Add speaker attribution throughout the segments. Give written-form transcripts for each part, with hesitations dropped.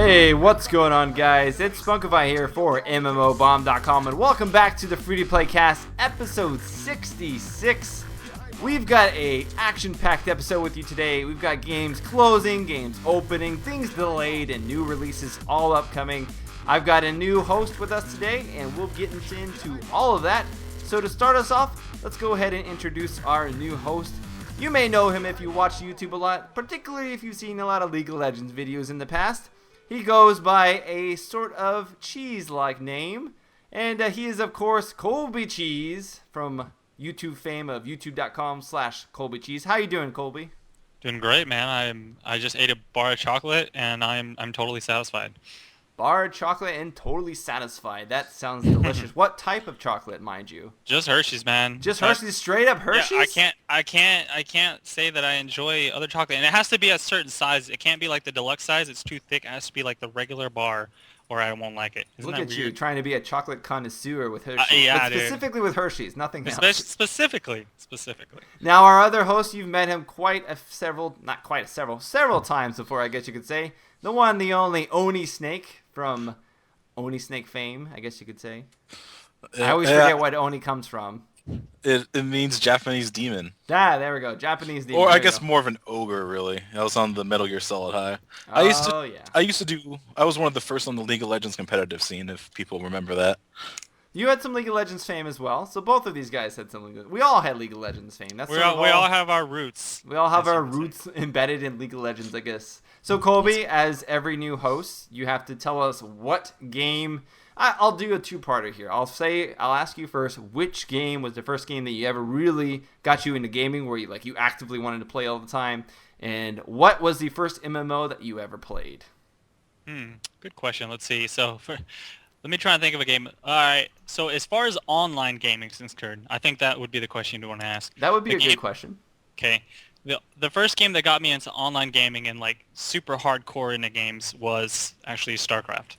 Speaker 1: Hey, what's going on, guys? It's Spunkify here for MMOBomb.com, and welcome back to the Free-to-Play Cast, episode 66. We've got a action-packed episode with you today. We've got games closing, games opening, things delayed, and new releases all upcoming. I've got a new host with us today, and we'll get into all of that. So to start us off, let's go ahead and introduce our new host. You may know him if you watch YouTube a lot, particularly if you've seen a lot of League of Legends videos in the past. He goes by a sort of cheese-like name, and he is, of course, Colby Cheese from YouTube fame of youtube.com/Colby Cheese. How you doing, Colby?
Speaker 2: Doing great, man. I just ate a bar of chocolate, and I'm totally satisfied.
Speaker 1: Bar of chocolate and totally satisfied. That sounds delicious. What type of chocolate, mind you?
Speaker 2: Just Hershey's, man.
Speaker 1: Just Hershey's, straight up Hershey's?
Speaker 2: Yeah, I can't say that I enjoy other chocolate, and it has to be a certain size. It can't be like the deluxe size. It's too thick. It has to be like the regular bar, or I won't like it.
Speaker 1: Look at you trying to be a chocolate connoisseur with Hershey's.
Speaker 2: Yeah,
Speaker 1: but specifically with Hershey's, nothing else.
Speaker 2: Specifically.
Speaker 1: Now, our other host, you've met him several times before, I guess you could say. The one, the only Oni Snake from Oni Snake fame, I guess you could say. I always forget what Oni comes from.
Speaker 3: It means Japanese demon.
Speaker 1: Ah, there we go. Japanese demon.
Speaker 3: Or I guess more of an ogre, really. I was on the Metal Gear Solid High. I was one of the first on the League of Legends competitive scene, if people remember that.
Speaker 1: You had some League of Legends fame as well, so both of these guys had some League of... We all had League of Legends fame.
Speaker 2: We all have our roots.
Speaker 1: We all have our roots embedded in League of Legends, I guess. So Colby, as every new host, you have to tell us what game... I'll do a two-parter here. I'll ask you first, which game was the first game that you ever really got you into gaming, where you actively wanted to play all the time, and what was the first MMO that you ever played?
Speaker 2: Good question. Let's see. Let me try and think of a game. All right. So as far as online gaming is concerned, I think that would be the question you want to ask.
Speaker 1: That would be a good question.
Speaker 2: Okay. The first game that got me into online gaming and super hardcore into games was actually StarCraft.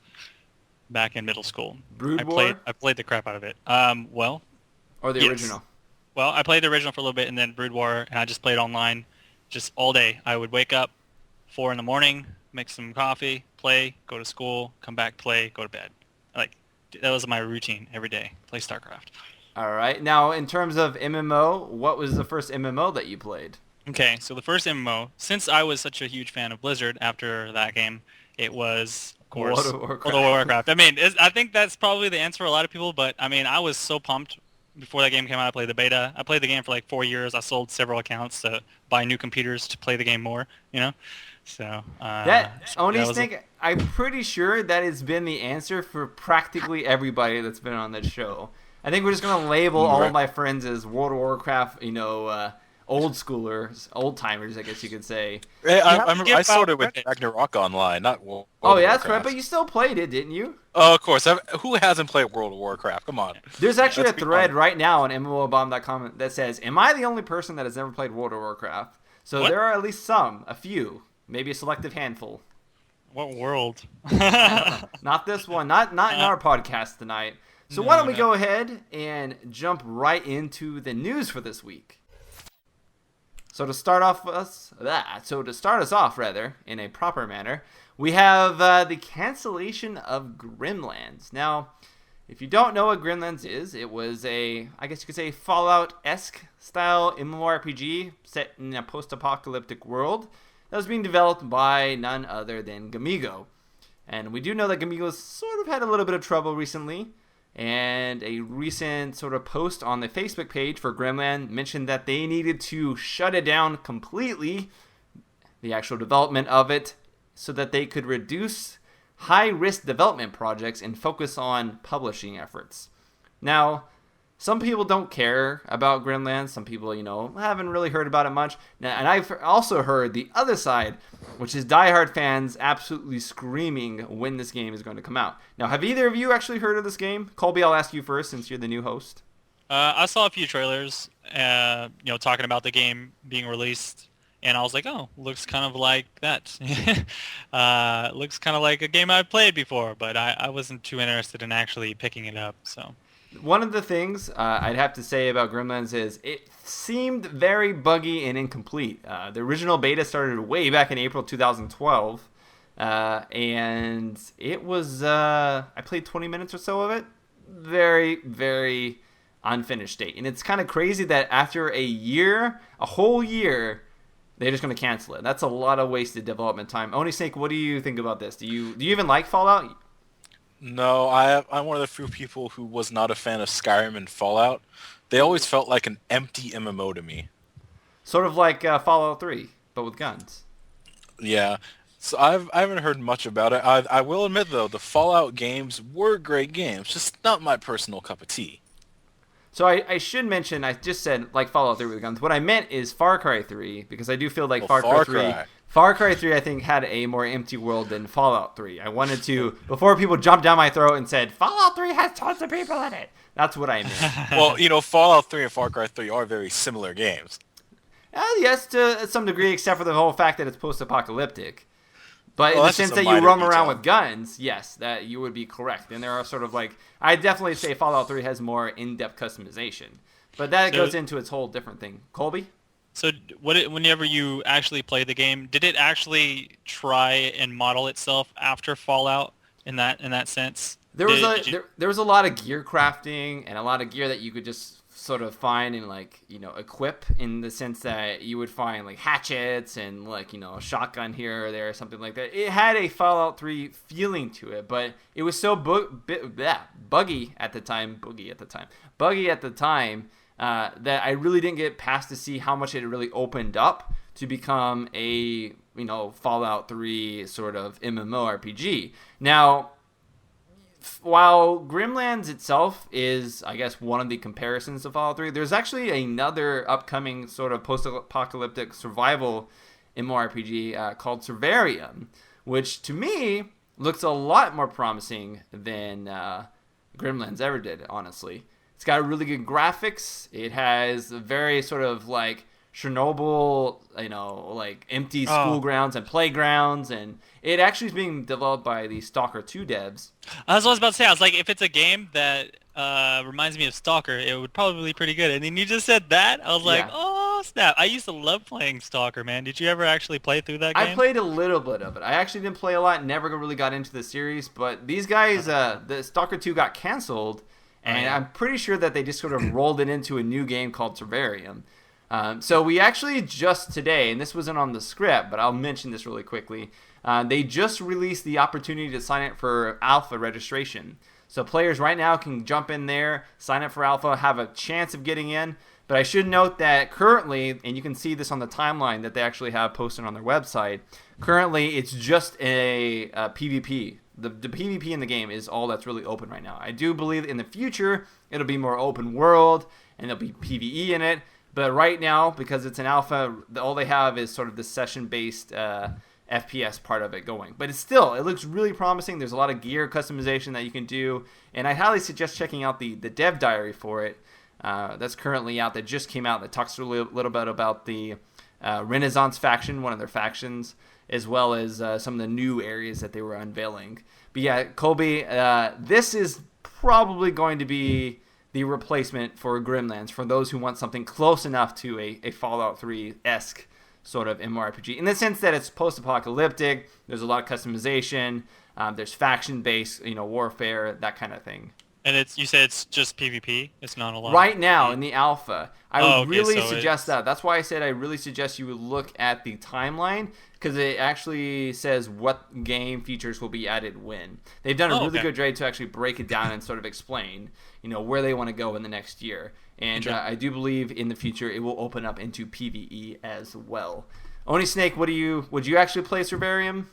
Speaker 2: Back in middle school.
Speaker 1: Brood War?
Speaker 2: I played the crap out of it.
Speaker 1: Or the original?
Speaker 2: Well, I played the original for a little bit, and then Brood War, and I just played online just all day. I would wake up 4 in the morning, make some coffee, play, go to school, come back, play, go to bed. That was my routine every day. Play StarCraft.
Speaker 1: All right. Now, in terms of MMO, what was the first MMO that you played?
Speaker 2: Okay, so the first MMO, since I was such a huge fan of Blizzard after that game, it was, of course, World of Warcraft. I think that's probably the answer for a lot of people, but, I was so pumped before that game came out. I played the beta. I played the game for 4 years. I sold several accounts to buy new computers to play the game more, So, I'm pretty sure that has been the answer for practically everybody that's been on this show. I think we're just going to label all of my friends as World of Warcraft, old schoolers, old timers, I guess you could say.
Speaker 3: Hey, I started with Ragnarok Online, not World of
Speaker 1: Warcraft.
Speaker 3: That's
Speaker 1: right, but you still played it, didn't you?
Speaker 3: Oh, of course. Who hasn't played World of Warcraft? Come on.
Speaker 1: There's actually a thread right now on MMOBomb.com that says, "Am I the only person that has never played World of Warcraft?" So there are at least a few, maybe a selective handful.
Speaker 2: What world?
Speaker 1: Not this one. Not in our podcast tonight. So why don't we go ahead and jump right into the news for this week? So to start us off, in a proper manner, we have the cancellation of Grimlands. Now, if you don't know what Grimlands is, it was I guess you could say, Fallout-esque style MMORPG set in a post-apocalyptic world that was being developed by none other than Gamigo. And we do know that Gamigo's sort of had a little bit of trouble recently. And a recent sort of post on the Facebook page for Grimland mentioned that they needed to shut it down completely, the actual development of it, so that they could reduce high-risk development projects and focus on publishing efforts. Now, some people don't care about Grimlands. Some people, haven't really heard about it much. And I've also heard the other side, which is diehard fans absolutely screaming when this game is going to come out. Now, have either of you actually heard of this game? Colby, I'll ask you first since you're the new host.
Speaker 2: I saw a few trailers, talking about the game being released, and I was like, oh, looks kind of like that. Looks kind of like a game I've played before, but I wasn't too interested in actually picking it up, so...
Speaker 1: One of the things I'd have to say about Grimlands is it seemed very buggy and incomplete. The original beta started way back in April 2012, and it was I played 20 minutes or so of it. Very, very unfinished state, and it's kind of crazy that after a whole year, they're just going to cancel it. That's a lot of wasted development time. Oni Snake, what do you think about this? Do you even like Fallout?
Speaker 3: No, I'm one of the few people who was not a fan of Skyrim and Fallout. They always felt like an empty MMO to me.
Speaker 1: Sort of like Fallout 3, but with guns.
Speaker 3: Yeah. So I haven't heard much about it. I will admit, though, the Fallout games were great games, just not my personal cup of tea.
Speaker 1: So I should mention, I just said like Fallout 3 with guns. What I meant is Far Cry 3, because I do feel like Far Cry 3, I think, had a more empty world than Fallout 3. I wanted to, before people jumped down my throat and said, Fallout 3 has tons of people in it. That's what I meant.
Speaker 3: Well, Fallout 3 and Far Cry 3 are very similar games.
Speaker 1: Yes, to some degree, except for the whole fact that it's post-apocalyptic. But in the sense that you roam around with guns, yes, that you would be correct. And there are sort of like, I definitely say Fallout 3 has more in-depth customization. But that goes into its whole different thing. Colby?
Speaker 2: So whenever you actually play the game, did it actually try and model itself after Fallout in that sense?
Speaker 1: There was a lot of gear crafting and a lot of gear that you could just sort of find and equip, in the sense that you would find like hatchets and a shotgun here or there or something like that. It had a Fallout 3 feeling to it, but it was so buggy at the time that I really didn't get past to see how much it really opened up to become a Fallout 3 sort of MMORPG. Now, while Grimlands itself is, I guess, one of the comparisons to Fallout 3, there's actually another upcoming sort of post-apocalyptic survival MMORPG called Survarium, which to me looks a lot more promising than Grimlands ever did, honestly. It's got really good graphics. It has a very sort of like Chernobyl, empty school grounds and playgrounds, and it actually is being developed by the Stalker 2 devs.
Speaker 2: That's what I was about to say. I was like, if it's a game that reminds me of Stalker, it would probably be pretty good. And then you just said that, I was like, oh snap! I used to love playing Stalker, man. Did you ever actually play through that game?
Speaker 1: I played a little bit of it. I actually didn't play a lot. Never really got into the series, but these guys, the Stalker 2 got canceled, and I'm pretty sure that they just sort of rolled it into a new game called Survarium. So we actually just today, and this wasn't on the script, but I'll mention this really quickly, they just released the opportunity to sign up for alpha registration. So players right now can jump in there, sign up for alpha, have a chance of getting in. But I should note that currently, and you can see this on the timeline that they actually have posted on their website, currently it's just a PvP. The PvP in the game is all that's really open right now. I do believe in the future it'll be more open world and there'll be PvE in it. But right now, because it's an alpha, all they have is sort of the session-based FPS part of it going. But it looks really promising. There's a lot of gear customization that you can do. And I highly suggest checking out the dev diary for it that's currently out, that just came out, that talks a little bit about the Renaissance faction, one of their factions, as well as some of the new areas that they were unveiling. But yeah, Colby, this is probably going to be the replacement for Grimlands, for those who want something close enough to a Fallout 3-esque sort of MMORPG, in the sense that it's post-apocalyptic, there's a lot of customization, there's faction-based, warfare, that kind of thing.
Speaker 2: And you said it's just PvP? It's not a lot?
Speaker 1: Right now, in the alpha. I would really suggest that. That's why I said I really suggest you would look at the timeline, because it actually says what game features will be added when. They've done a really good job to actually break it down and sort of explain, where they want to go in the next year. And I do believe in the future it will open up into PvE as well. Oni Snake, would you actually play Survarium?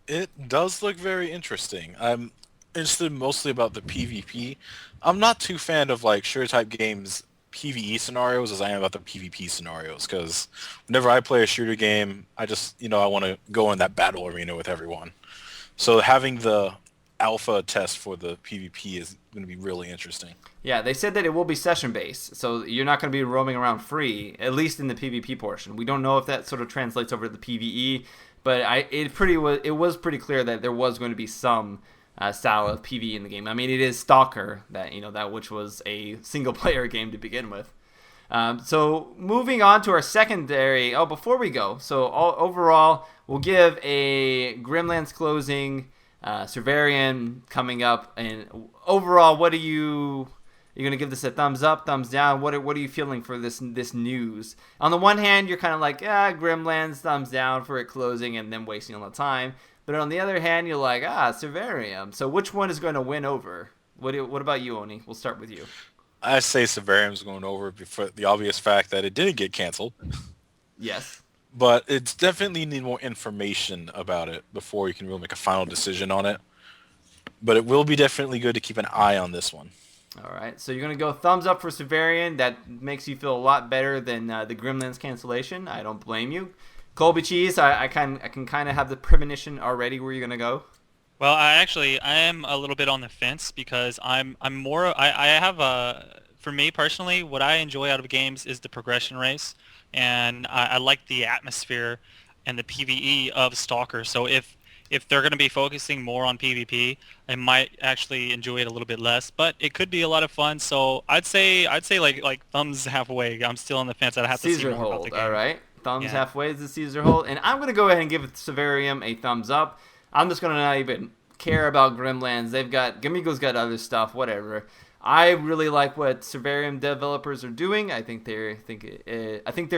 Speaker 3: It does look very interesting. I'm interested mostly about the PvP. I'm not too fan of shooter type games PvE scenarios as I am about the PvP scenarios, because whenever I play a shooter game, I just I want to go in that battle arena with everyone. So having the alpha test for the PvP is going to be really interesting.
Speaker 1: Yeah, they said that it will be session based, so you're not going to be roaming around free, at least in the PvP portion. We don't know if that sort of translates over to the PvE, but it was pretty clear that there was going to be some style of PvE in the game. I mean, it is Stalker, that which was a single player game to begin with. So moving on to our secondary. Oh, before we go, so overall, we'll give a Grimlands closing, Survarium coming up, and overall, what are you gonna give this a thumbs up, thumbs down? What are you feeling for this news? On the one hand, you're kind of like, Grimlands, thumbs down for it closing and then wasting all the time. But on the other hand, you're like, Survarium. So which one is going to win over? What about you, Oni? We'll start with you.
Speaker 3: I say Survarium's going over for the obvious fact that it didn't get canceled.
Speaker 1: Yes.
Speaker 3: But it's definitely need more information about it before you can really make a final decision on it. But it will be definitely good to keep an eye on this one.
Speaker 1: All right. So you're going to go thumbs up for Survarium. That makes you feel a lot better than the Grimlands cancellation. I don't blame you. Colby Cheese, I can kind of have the premonition already where you're going to go.
Speaker 2: Well, I am a little bit on the fence because I have for me personally, what I enjoy out of games is the progression race, and I like the atmosphere and the PvE of Stalker. So if they're going to be focusing more on PvP, I might actually enjoy it a little bit less, but it could be a lot of fun. So I'd say like thumbs halfway. I'm still on the fence. I'd have to see more about the game.
Speaker 1: All right. Thumbs halfway is the Caesar hold, and I'm going to go ahead and give Survarium a thumbs up. I'm just going to not even care about Grimlands. Gamigo's got other stuff, whatever. I really like what Survarium developers are doing. I think they're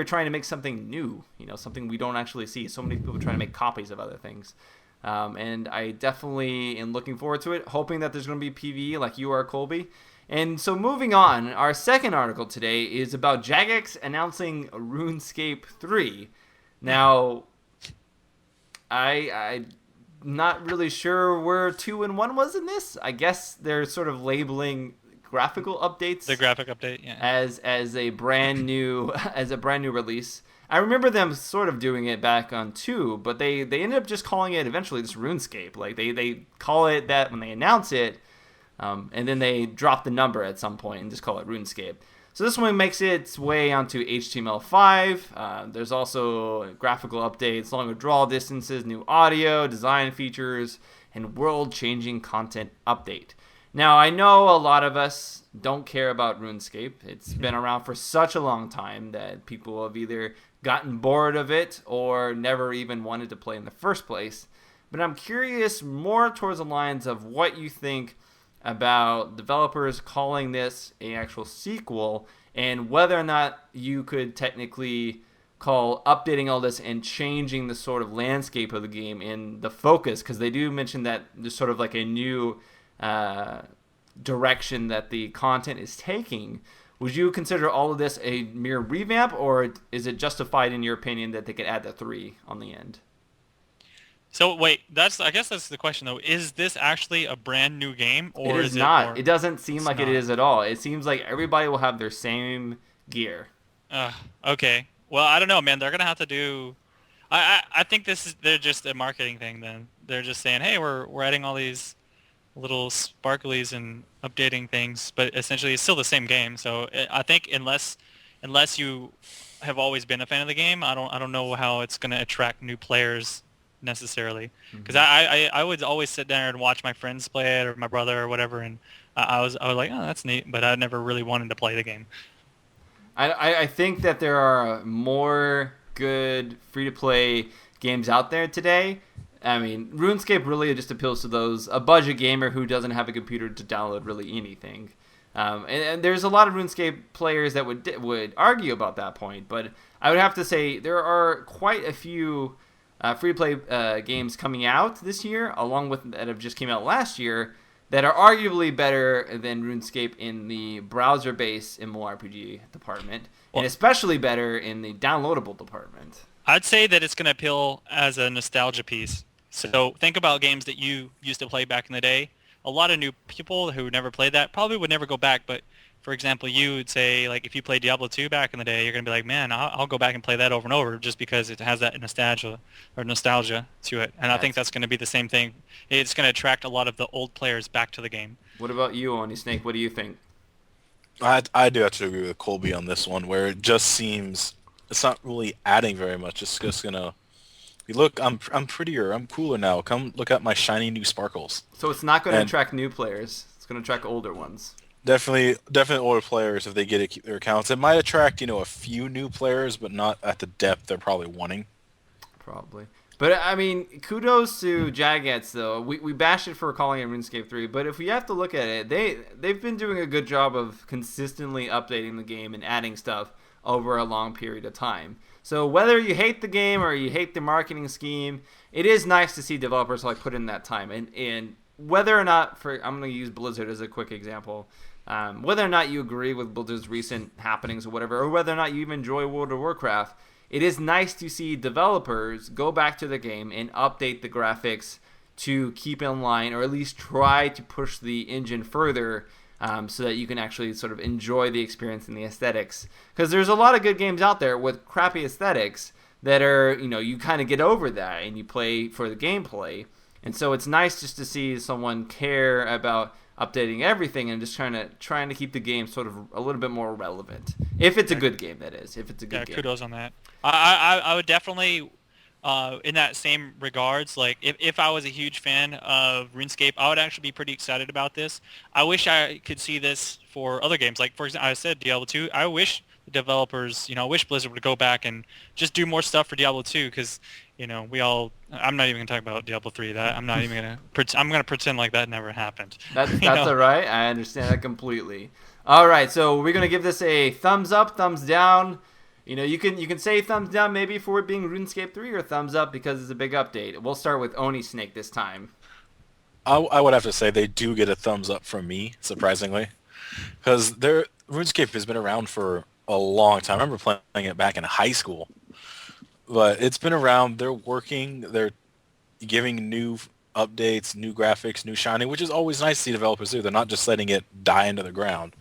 Speaker 1: trying to make something new, something we don't actually see. So many people trying to make copies of other things. And I definitely am looking forward to it, hoping that there's going to be PvE like you are, Colby. And so moving on, our second article today is about Jagex announcing RuneScape 3. Now, I'm not really sure where 2 and 1 was in this. I guess they're sort of labeling graphical updates.
Speaker 2: The graphic update, yeah.
Speaker 1: As a brand new release. I remember them sort of doing it back on 2, but they ended up just calling it eventually just RuneScape. Like they call it that when they announce it. And then they drop the number at some point and just call it RuneScape. So this one makes its way onto HTML5. There's also graphical updates, longer draw distances, new audio, design features, and world-changing content update. Now, I know a lot of us don't care about RuneScape. It's been around for such a long time that people have either gotten bored of it or never even wanted to play in the first place. But I'm curious more towards the lines of what you think about developers calling this an actual sequel and whether or not you could technically call updating all this and changing the sort of landscape of the game and the focus, because they do mention that there's sort of like a new direction that the content is taking. Would you consider all of this a mere revamp, or is it justified in your opinion that they could add the 3 on the end?
Speaker 2: So wait, I guess that's the question though. Is this actually a brand new game, or
Speaker 1: it is not? It doesn't seem like it is at all. It seems like everybody will have their same gear.
Speaker 2: Okay. Well, I don't know, man. They're gonna have to do. I think they're just a marketing thing. Then they're just saying, hey, we're adding all these little sparklies and updating things, but essentially it's still the same game. So I think unless you have always been a fan of the game, I don't know how it's gonna attract new players necessarily, because I would always sit there and watch my friends play it or my brother or whatever, and I was like, oh, that's neat, but I never really wanted to play the game.
Speaker 1: I think that there are more good free-to-play games out there today. I mean, RuneScape really just appeals to a budget gamer who doesn't have a computer to download really anything. And there's a lot of RuneScape players that would argue about that point, but I would have to say there are quite a few free-to-play games coming out this year, along with that have just came out last year, that are arguably better than RuneScape in the browser-based MMORPG department, and especially better in the downloadable department.
Speaker 2: I'd say that it's going to appeal as a nostalgia piece. So think about games that you used to play back in the day. A lot of new people who never played that probably would never go back, but for example, you would say, like, if you played Diablo 2 back in the day, you're going to be like, man, I'll go back and play that over and over just because it has that nostalgia to it. And I think that's going to be the same thing. It's going to attract a lot of the old players back to the game. What
Speaker 1: about you, Oni Snake? What do you think?
Speaker 3: I do have to agree with Colby on this one, where it just seems it's not really adding very much. It's just going to, look, I'm prettier, I'm cooler now. Come look at my shiny new sparkles.
Speaker 1: So it's not going to attract new players. It's going to attract older ones.
Speaker 3: Definitely older players, if they get it, keep their accounts. It might attract, a few new players, but not at the depth they're probably wanting.
Speaker 1: Probably. But I mean, kudos to Jagex though. We bashed it for calling it RuneScape 3, but if we have to look at it, they've been doing a good job of consistently updating the game and adding stuff over a long period of time. So whether you hate the game or you hate the marketing scheme, it is nice to see developers like put in that time. And whether or not, I'm going to use Blizzard as a quick example, whether or not you agree with Blizzard's recent happenings or whatever, or whether or not you even enjoy World of Warcraft, it is nice to see developers go back to the game and update the graphics to keep in line, or at least try to push the engine further, so that you can actually sort of enjoy the experience and the aesthetics. Because there's a lot of good games out there with crappy aesthetics that are, you kind of get over that and you play for the gameplay. And so it's nice just to see someone care about updating everything and just trying to keep the game sort of a little bit more relevant. If it's a good game, that is. If it's a good game.
Speaker 2: Kudos on that. I would definitely, in that same regards, like if I was a huge fan of RuneScape, I would actually be pretty excited about this. I wish I could see this for other games. Like, for example, I said Diablo 2. I wish the developers, I wish Blizzard would go back and just do more stuff for Diablo 2, because I'm not even gonna talk about Diablo 3. I'm gonna pretend like that never happened.
Speaker 1: That's all right. I understand that completely. All right, so we're gonna give this a thumbs up, thumbs down. You can say thumbs down maybe for it being RuneScape 3, or thumbs up because it's a big update. We'll start with Oni Snake this time.
Speaker 3: I would have to say they do get a thumbs up from me, surprisingly, because RuneScape has been around for a long time. I remember playing it back in high school. But it's been around. They're working. They're giving new updates, new graphics, new shiny, which is always nice to see developers do. They're not just letting it die into the ground.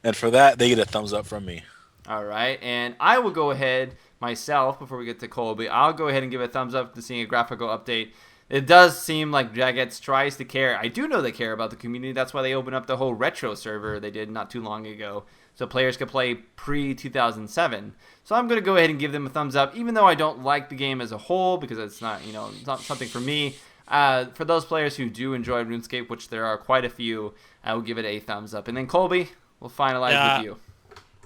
Speaker 3: And for that, they get a thumbs up from me.
Speaker 1: All right. And I will go ahead myself, before we get to Colby, I'll go ahead and give a thumbs up to seeing a graphical update. It does seem like Jagex tries to care. I do know they care about the community. That's why they opened up the whole retro server they did not too long ago, so players could play pre-2007. So I'm going to go ahead and give them a thumbs up, even though I don't like the game as a whole, because it's not, it's not something for me. For those players who do enjoy RuneScape, which there are quite a few, I will give it a thumbs up. And then Colby, we'll finalize with you.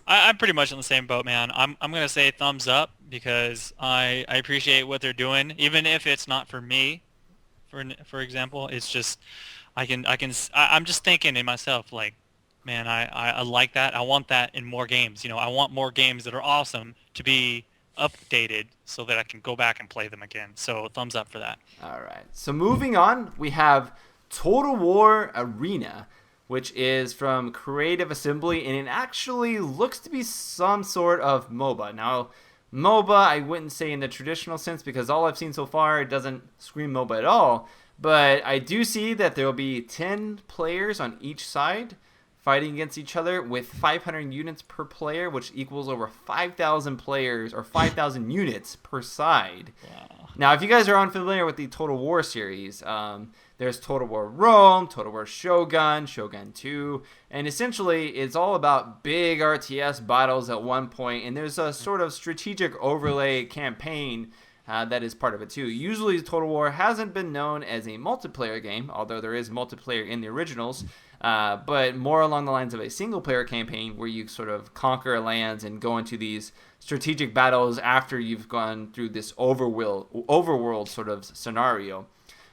Speaker 2: I'm pretty much in the same boat, man. I'm going to say thumbs up because I appreciate what they're doing, even if it's not for me. For example, it's just I'm just thinking in myself, like, man, I like that. I want that in more games. I want more games that are awesome to be updated so that I can go back and play them again. So thumbs up for that.
Speaker 1: All right. So moving on, we have Total War Arena, which is from Creative Assembly, and it actually looks to be some sort of MOBA. Now, MOBA, I wouldn't say in the traditional sense, because all I've seen so far, it doesn't scream MOBA at all. But I do see that there will be 10 players on each side fighting against each other with 500 units per player, which equals over 5,000 players, or 5,000 units per side. Wow. Now, if you guys are unfamiliar with the Total War series, there's Total War Rome, Total War Shogun, Shogun 2, and essentially it's all about big RTS battles at one point, and there's a sort of strategic overlay campaign that is part of it too. Usually Total War hasn't been known as a multiplayer game, although there is multiplayer in the originals, but more along the lines of a single-player campaign where you sort of conquer lands and go into these strategic battles after you've gone through this overworld sort of scenario.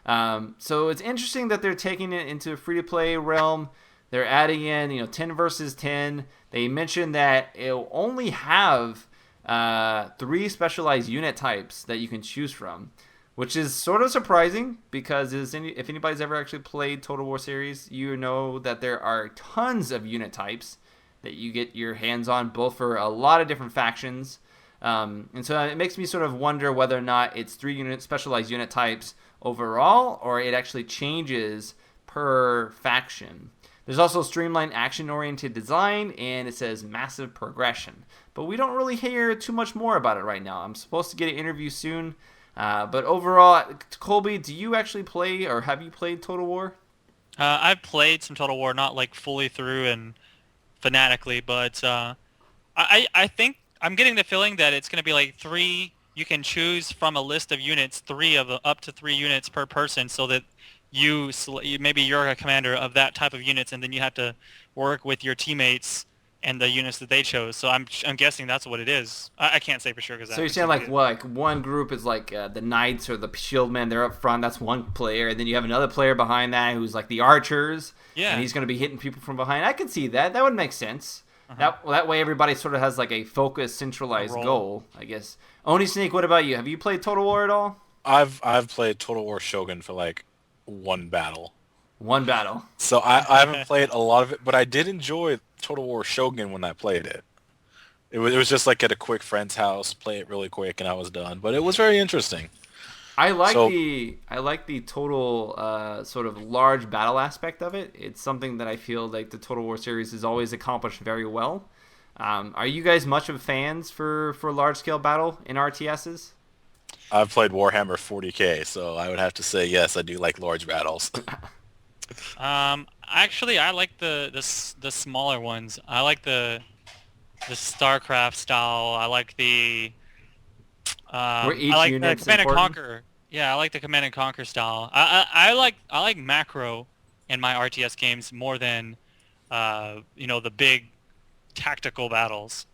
Speaker 1: So it's interesting that they're taking it into a free-to-play realm. They're adding in, 10 versus 10. They mentioned that it'll only have 3 specialized unit types that you can choose from, which is sort of surprising because if anybody's ever actually played Total War series, you know that there are tons of unit types that you get your hands on, both for a lot of different factions. And so it makes me sort of wonder whether or not it's 3 specialized unit types overall, or it actually changes per faction. There's also streamlined action-oriented design, and it says massive progression. But we don't really hear too much more about it right now. I'm supposed to get an interview soon. But overall, Colby, do you actually play, or have you played Total War?
Speaker 2: I've played some Total War, not like fully through and fanatically, but I think I'm getting the feeling that it's going to be like 3. You can choose from a list of units, up to 3 units per person, so that maybe you're a commander of that type of units, and then you have to work with your teammates and the units that they chose. So I'm guessing that's what it is. I can't say for sure because.
Speaker 1: So you're saying like what? Like one group is like the knights or the shieldmen. They're up front. That's one player, and then you have another player behind that who's like the archers.
Speaker 2: Yeah.
Speaker 1: And he's going to be hitting people from behind. I can see that. That would make sense. That way everybody sort of has like a focused, centralized goal, I guess. Oni Sneak, what about you? Have you played Total War at all?
Speaker 3: I've played Total War Shogun for like one battle.
Speaker 1: One battle.
Speaker 3: So I haven't played a lot of it, but I did enjoy Total War Shogun when I played it. It was just like at a quick friend's house, play it really quick, and I was done. But it was very interesting.
Speaker 1: I like the total sort of large battle aspect of it. It's something that I feel like the Total War series has always accomplished very well. Are you guys much of fans for large scale battle in RTSs?
Speaker 3: I've played Warhammer 40K, so I would have to say yes, I do like large battles.
Speaker 2: Actually, I like the smaller ones. I like the StarCraft style. I like the
Speaker 1: Where each
Speaker 2: I like the
Speaker 1: unit's
Speaker 2: Command and
Speaker 1: important?
Speaker 2: Conquer. Yeah, I like the Command and Conquer style. I like macro in my RTS games more than the big tactical battles.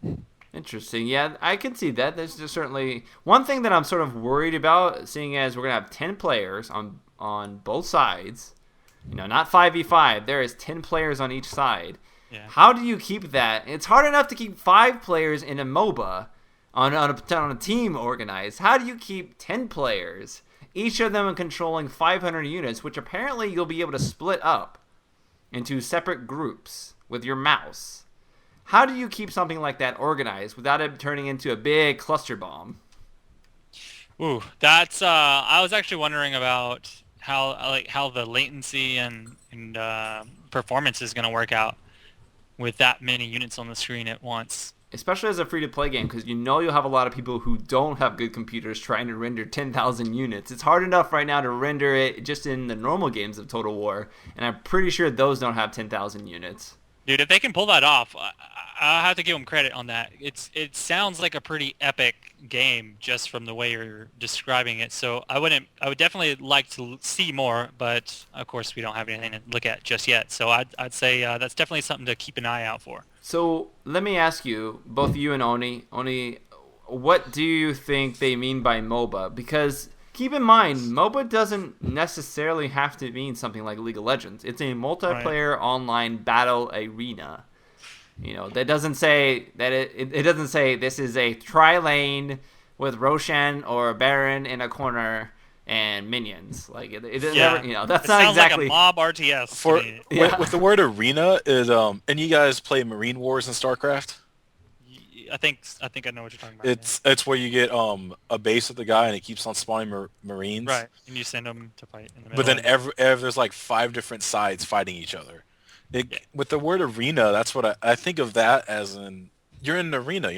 Speaker 1: Interesting. Yeah, I can see that. There's just certainly one thing that I'm sort of worried about, seeing as we're gonna have 10 players on both sides. Not 5v5. There is 10 players on each side.
Speaker 2: Yeah.
Speaker 1: How do you keep that? It's hard enough to keep 5 players in a MOBA on a team organized. How do you keep 10 players, each of them controlling 500 units, which apparently you'll be able to split up into separate groups with your mouse? How do you keep something like that organized without it turning into a big cluster bomb?
Speaker 2: Ooh, that's I was actually wondering about how the latency and performance is going to work out with that many units on the screen at once.
Speaker 1: Especially as a free-to-play game, because you'll have a lot of people who don't have good computers trying to render 10,000 units. It's hard enough right now to render it just in the normal games of Total War, and I'm pretty sure those don't have 10,000 units.
Speaker 2: Dude, if they can pull that off, I have to give them credit on that. It sounds like a pretty epic game just from the way you're describing it. So I would definitely like to see more, but of course we don't have anything to look at just yet. So I'd say that's definitely something to keep an eye out for.
Speaker 1: So let me ask you, both you and Oni, what do you think they mean by MOBA? Because keep in mind, MOBA doesn't necessarily have to mean something like League of Legends. It's a multiplayer online battle arena. That doesn't say that it doesn't say this is a tri-lane with Roshan or Baron in a corner and minions. Like it never, that's
Speaker 2: it
Speaker 1: not
Speaker 2: sounds
Speaker 1: exactly
Speaker 2: like a mob RTS.
Speaker 3: With the word arena is and you guys play Marine Wars in StarCraft?
Speaker 2: I think I know what you're talking about.
Speaker 3: It's where you get a base with the guy and it keeps on spawning Marines.
Speaker 2: Right, and you send them to fight in the middle.
Speaker 3: But then there's like 5 different sides fighting each other. With the word arena, that's what I think of that as you're in an arena,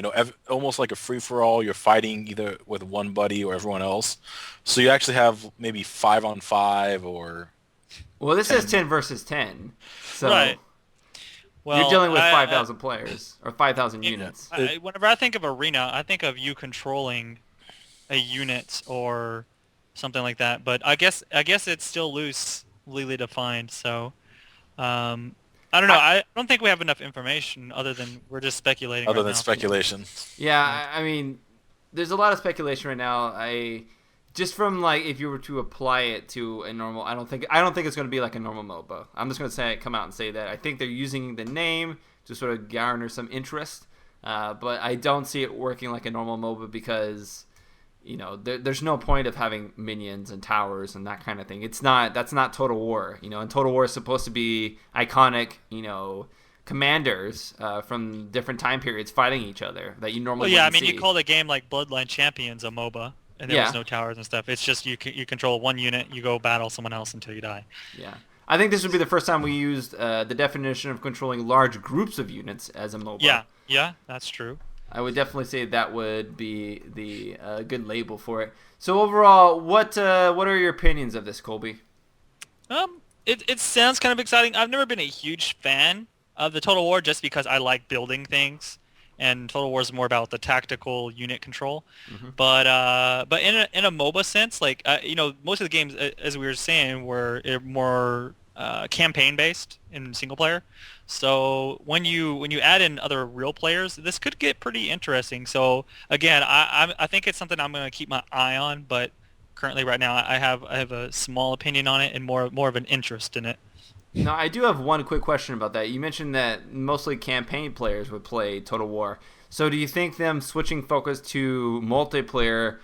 Speaker 3: almost like a free-for-all. You're fighting either with one buddy or everyone else. So you actually have maybe 5-on-5 or...
Speaker 1: Well, this says 10 versus 10. So
Speaker 2: right. Well,
Speaker 1: you're dealing with 5,000 players or 5,000 units.
Speaker 2: Whenever I think of arena, I think of you controlling a unit or something like that. But I guess it's still loosely defined. So I don't know. I don't think we have enough information other than we're just speculating.
Speaker 3: Other than speculation.
Speaker 1: Yeah, I mean, there's a lot of speculation right now. Just from like if you were to apply it to a normal, I don't think it's going to be like a normal MOBA. I'm just going to come out and say that I think they're using the name to sort of garner some interest, but I don't see it working like a normal MOBA because there's no point of having minions and towers and that kind of thing. That's not Total War. And Total War is supposed to be iconic, commanders from different time periods fighting each other that you normally wouldn't see.
Speaker 2: You call the game like Bloodline Champions a MOBA, and there was no towers and stuff. It's just you control one unit, you go battle someone else until you die.
Speaker 1: Yeah. I think this would be the first time we used the definition of controlling large groups of units as a MOBA.
Speaker 2: Yeah, that's true.
Speaker 1: I would definitely say that would be the good label for it. So overall, what are your opinions of this, Colby?
Speaker 2: It sounds kind of exciting. I've never been a huge fan of the Total War just because I like building things, and Total War is more about the tactical unit control. Mm-hmm. But in a MOBA sense, like most of the games, as we were saying, were more campaign based in single player. So when you add in other real players, this could get pretty interesting. So again, I think it's something I'm going to keep my eye on, but currently right now I have a small opinion on it and more of an interest in it.
Speaker 1: Now, I do have one quick question about that. You mentioned that mostly campaign players would play Total War. So do you think them switching focus to multiplayer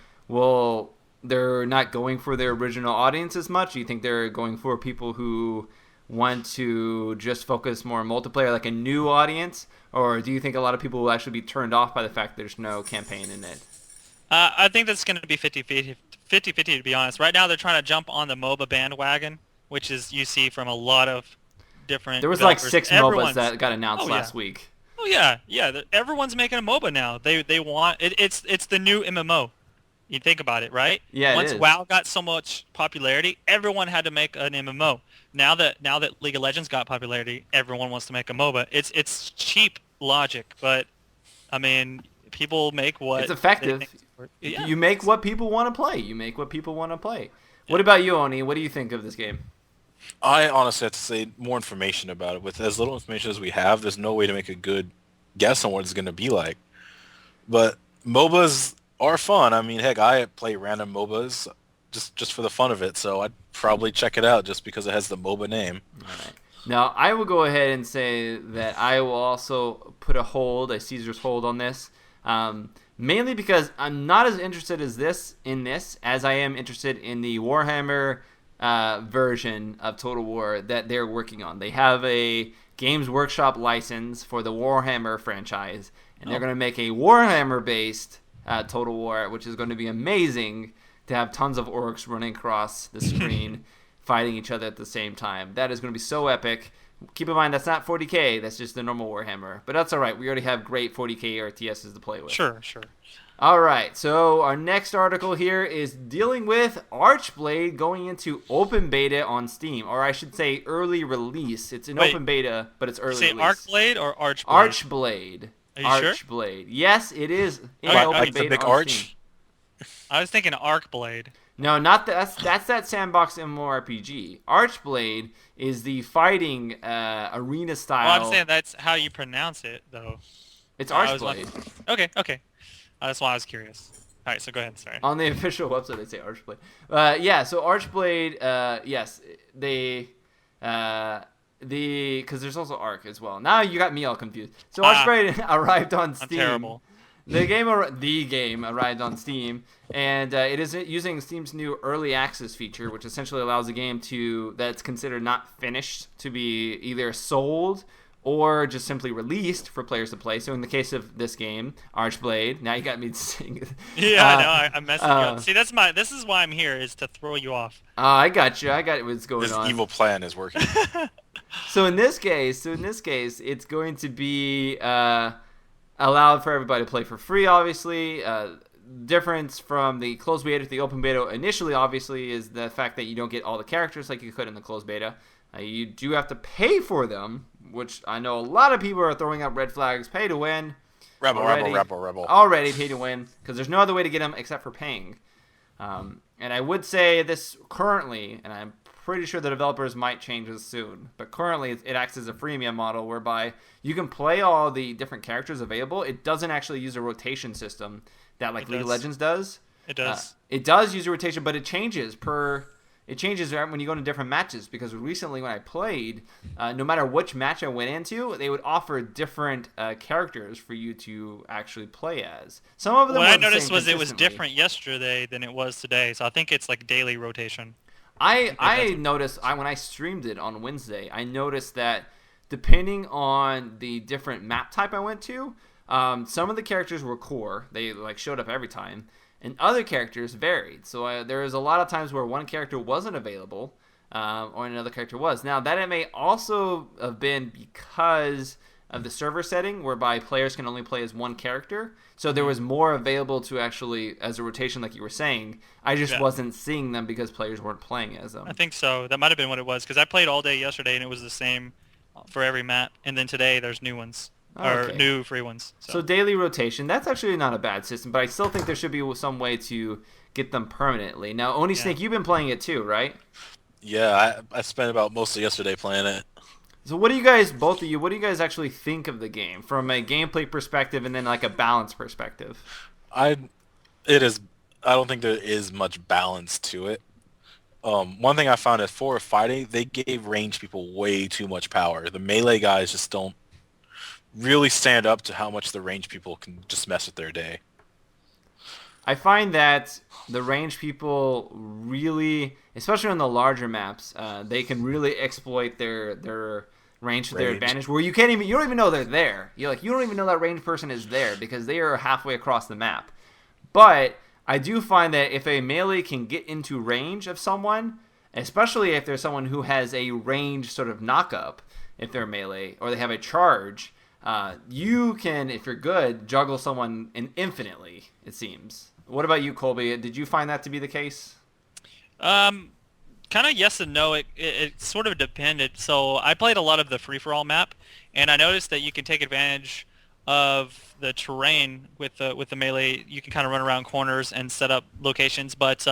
Speaker 1: they're not going for their original audience as much? Do you think they're going for people who want to just focus more on multiplayer, like a new audience? Or do you think a lot of people will actually be turned off by the fact there's no campaign in it?
Speaker 2: I think that's going to be 50-50 to be honest. Right now they're trying to jump on the MOBA bandwagon, which is you see from a lot of different
Speaker 1: There was
Speaker 2: developers.
Speaker 1: like 6 MOBAs that got announced last week.
Speaker 2: Oh yeah. Everyone's making a MOBA now. They want it's the new MMO. You think about it, right?
Speaker 1: Yeah.
Speaker 2: Once WoW got so much popularity, everyone had to make an MMO. Now that League of Legends got popularity, everyone wants to make a MOBA. It's cheap logic, but I mean, people make what
Speaker 1: it's effective.
Speaker 2: Yeah.
Speaker 1: You make what people want to play. What about you, Oni? What do you think of this game?
Speaker 3: I honestly have to say more information about it. With as little information as we have, there's no way to make a good guess on what it's going to be like. But MOBAs are fun. I mean, heck, I play random MOBAs just for the fun of it, so I'd probably check it out just because it has the MOBA name.
Speaker 1: All right. Now, I will go ahead and say that I will also put a Caesar's hold on this, mainly because I'm not as interested in this as I am interested in the Warhammer version of Total War that they're working on. They have a Games Workshop license for the Warhammer franchise, and they're going to make a Warhammer-based Total War, which is going to be amazing to have tons of orcs running across the screen fighting each other at the same time. That is going to be so epic. Keep in mind, that's not 40k, that's just the normal Warhammer. But that's all right. We already have great 40k RTSs to play with.
Speaker 2: Sure.
Speaker 1: All right, so our next article here is dealing with ArcheBlade going into open beta on Steam, or I should say early release. It's an open beta, but it's early release.
Speaker 2: ArcheBlade or ArcheBlade?
Speaker 1: ArcheBlade.
Speaker 2: Are you
Speaker 1: ArcheBlade. Sure? Yes, it is in
Speaker 3: Like
Speaker 1: open
Speaker 3: the
Speaker 1: beta
Speaker 3: big
Speaker 1: on
Speaker 3: arch?
Speaker 1: Steam.
Speaker 2: I was thinking ArcheBlade.
Speaker 1: No, not that. That's that sandbox MMORPG. ArcheBlade is the fighting arena style.
Speaker 2: Well, I'm saying that's how you pronounce it, though.
Speaker 1: It's ArcheBlade.
Speaker 2: Okay. That's why I was curious. All right, so go ahead. Sorry.
Speaker 1: On the official website, they say ArcheBlade. Yeah, so ArcheBlade, yes, because there's also Arc as well. Now you got me all confused. So ArcheBlade arrived on Steam.
Speaker 2: I'm terrible.
Speaker 1: The game arrived on Steam, and it is using Steam's new early access feature, which essentially allows the game that's considered not finished to be either sold or just simply released for players to play. So in the case of this game, ArcheBlade, now you got me saying
Speaker 2: Yeah, I know. I'm messing you up. See, this is why I'm here, is to throw you off.
Speaker 1: I got you. I got what's going on.
Speaker 3: This evil plan is working.
Speaker 1: So in this case, it's going to be allowed for everybody to play for free, obviously. Difference from the closed beta to the open beta initially, obviously, is the fact that you don't get all the characters like you could in the closed beta. You do have to pay for them, which I know a lot of people are throwing up red flags. Pay to win.
Speaker 3: Rebel.
Speaker 1: Already pay to win, because there's no other way to get them except for paying. And I would say this currently, and I'm pretty sure the developers might change this soon, but currently it acts as a freemium model whereby you can play all the different characters available. It doesn't actually use a rotation system that League of Legends does.
Speaker 2: It does.
Speaker 1: It does use a rotation, but it changes when you go into different matches, because recently when I played, no matter which match I went into, they would offer different characters for you to actually play as. Some of them
Speaker 2: what I noticed was it was different yesterday than it was today, so I think it's like daily rotation.
Speaker 1: I noticed when I streamed it on Wednesday, I noticed that depending on the different map type I went to, some of the characters were core. They showed up every time. And other characters varied. So there was a lot of times where one character wasn't available, or another character was. Now, that it may also have been because of the server setting, whereby players can only play as one character. So there was more available to actually, as a rotation, like you were saying. I just wasn't seeing them because players weren't playing as them.
Speaker 2: I think so. That might have been what it was, because I played all day yesterday, and it was the same for every map. And then today, there's new ones. Or new free ones.
Speaker 1: So daily rotation, that's actually not a bad system, but I still think there should be some way to get them permanently. Now, Oni Snake, you've been playing it too, right?
Speaker 3: Yeah, I spent about most of yesterday playing it.
Speaker 1: So what do you guys, both of you, what do you guys actually think of the game from a gameplay perspective and then like a balance perspective?
Speaker 3: I it is. I don't think there is much balance to it. One thing I found is for fighting, they gave range people way too much power. The melee guys just don't really stand up to how much the range people can just mess with their day.
Speaker 1: I find that the range people really, especially on the larger maps, they can really exploit their range to their advantage. Where you don't even know they're there. You don't even know that range person is there because they are halfway across the map. But I do find that if a melee can get into range of someone, especially if there's someone who has a range sort of knock-up, if they're melee, or they have a charge, you can, if you're good, juggle someone infinitely, it seems. What about you, Colby? Did you find that to be the case?
Speaker 2: Kind of yes and no. It sort of depended. So I played a lot of the free-for-all map, and I noticed that you can take advantage of the terrain with the melee. You can kind of run around corners and set up locations, but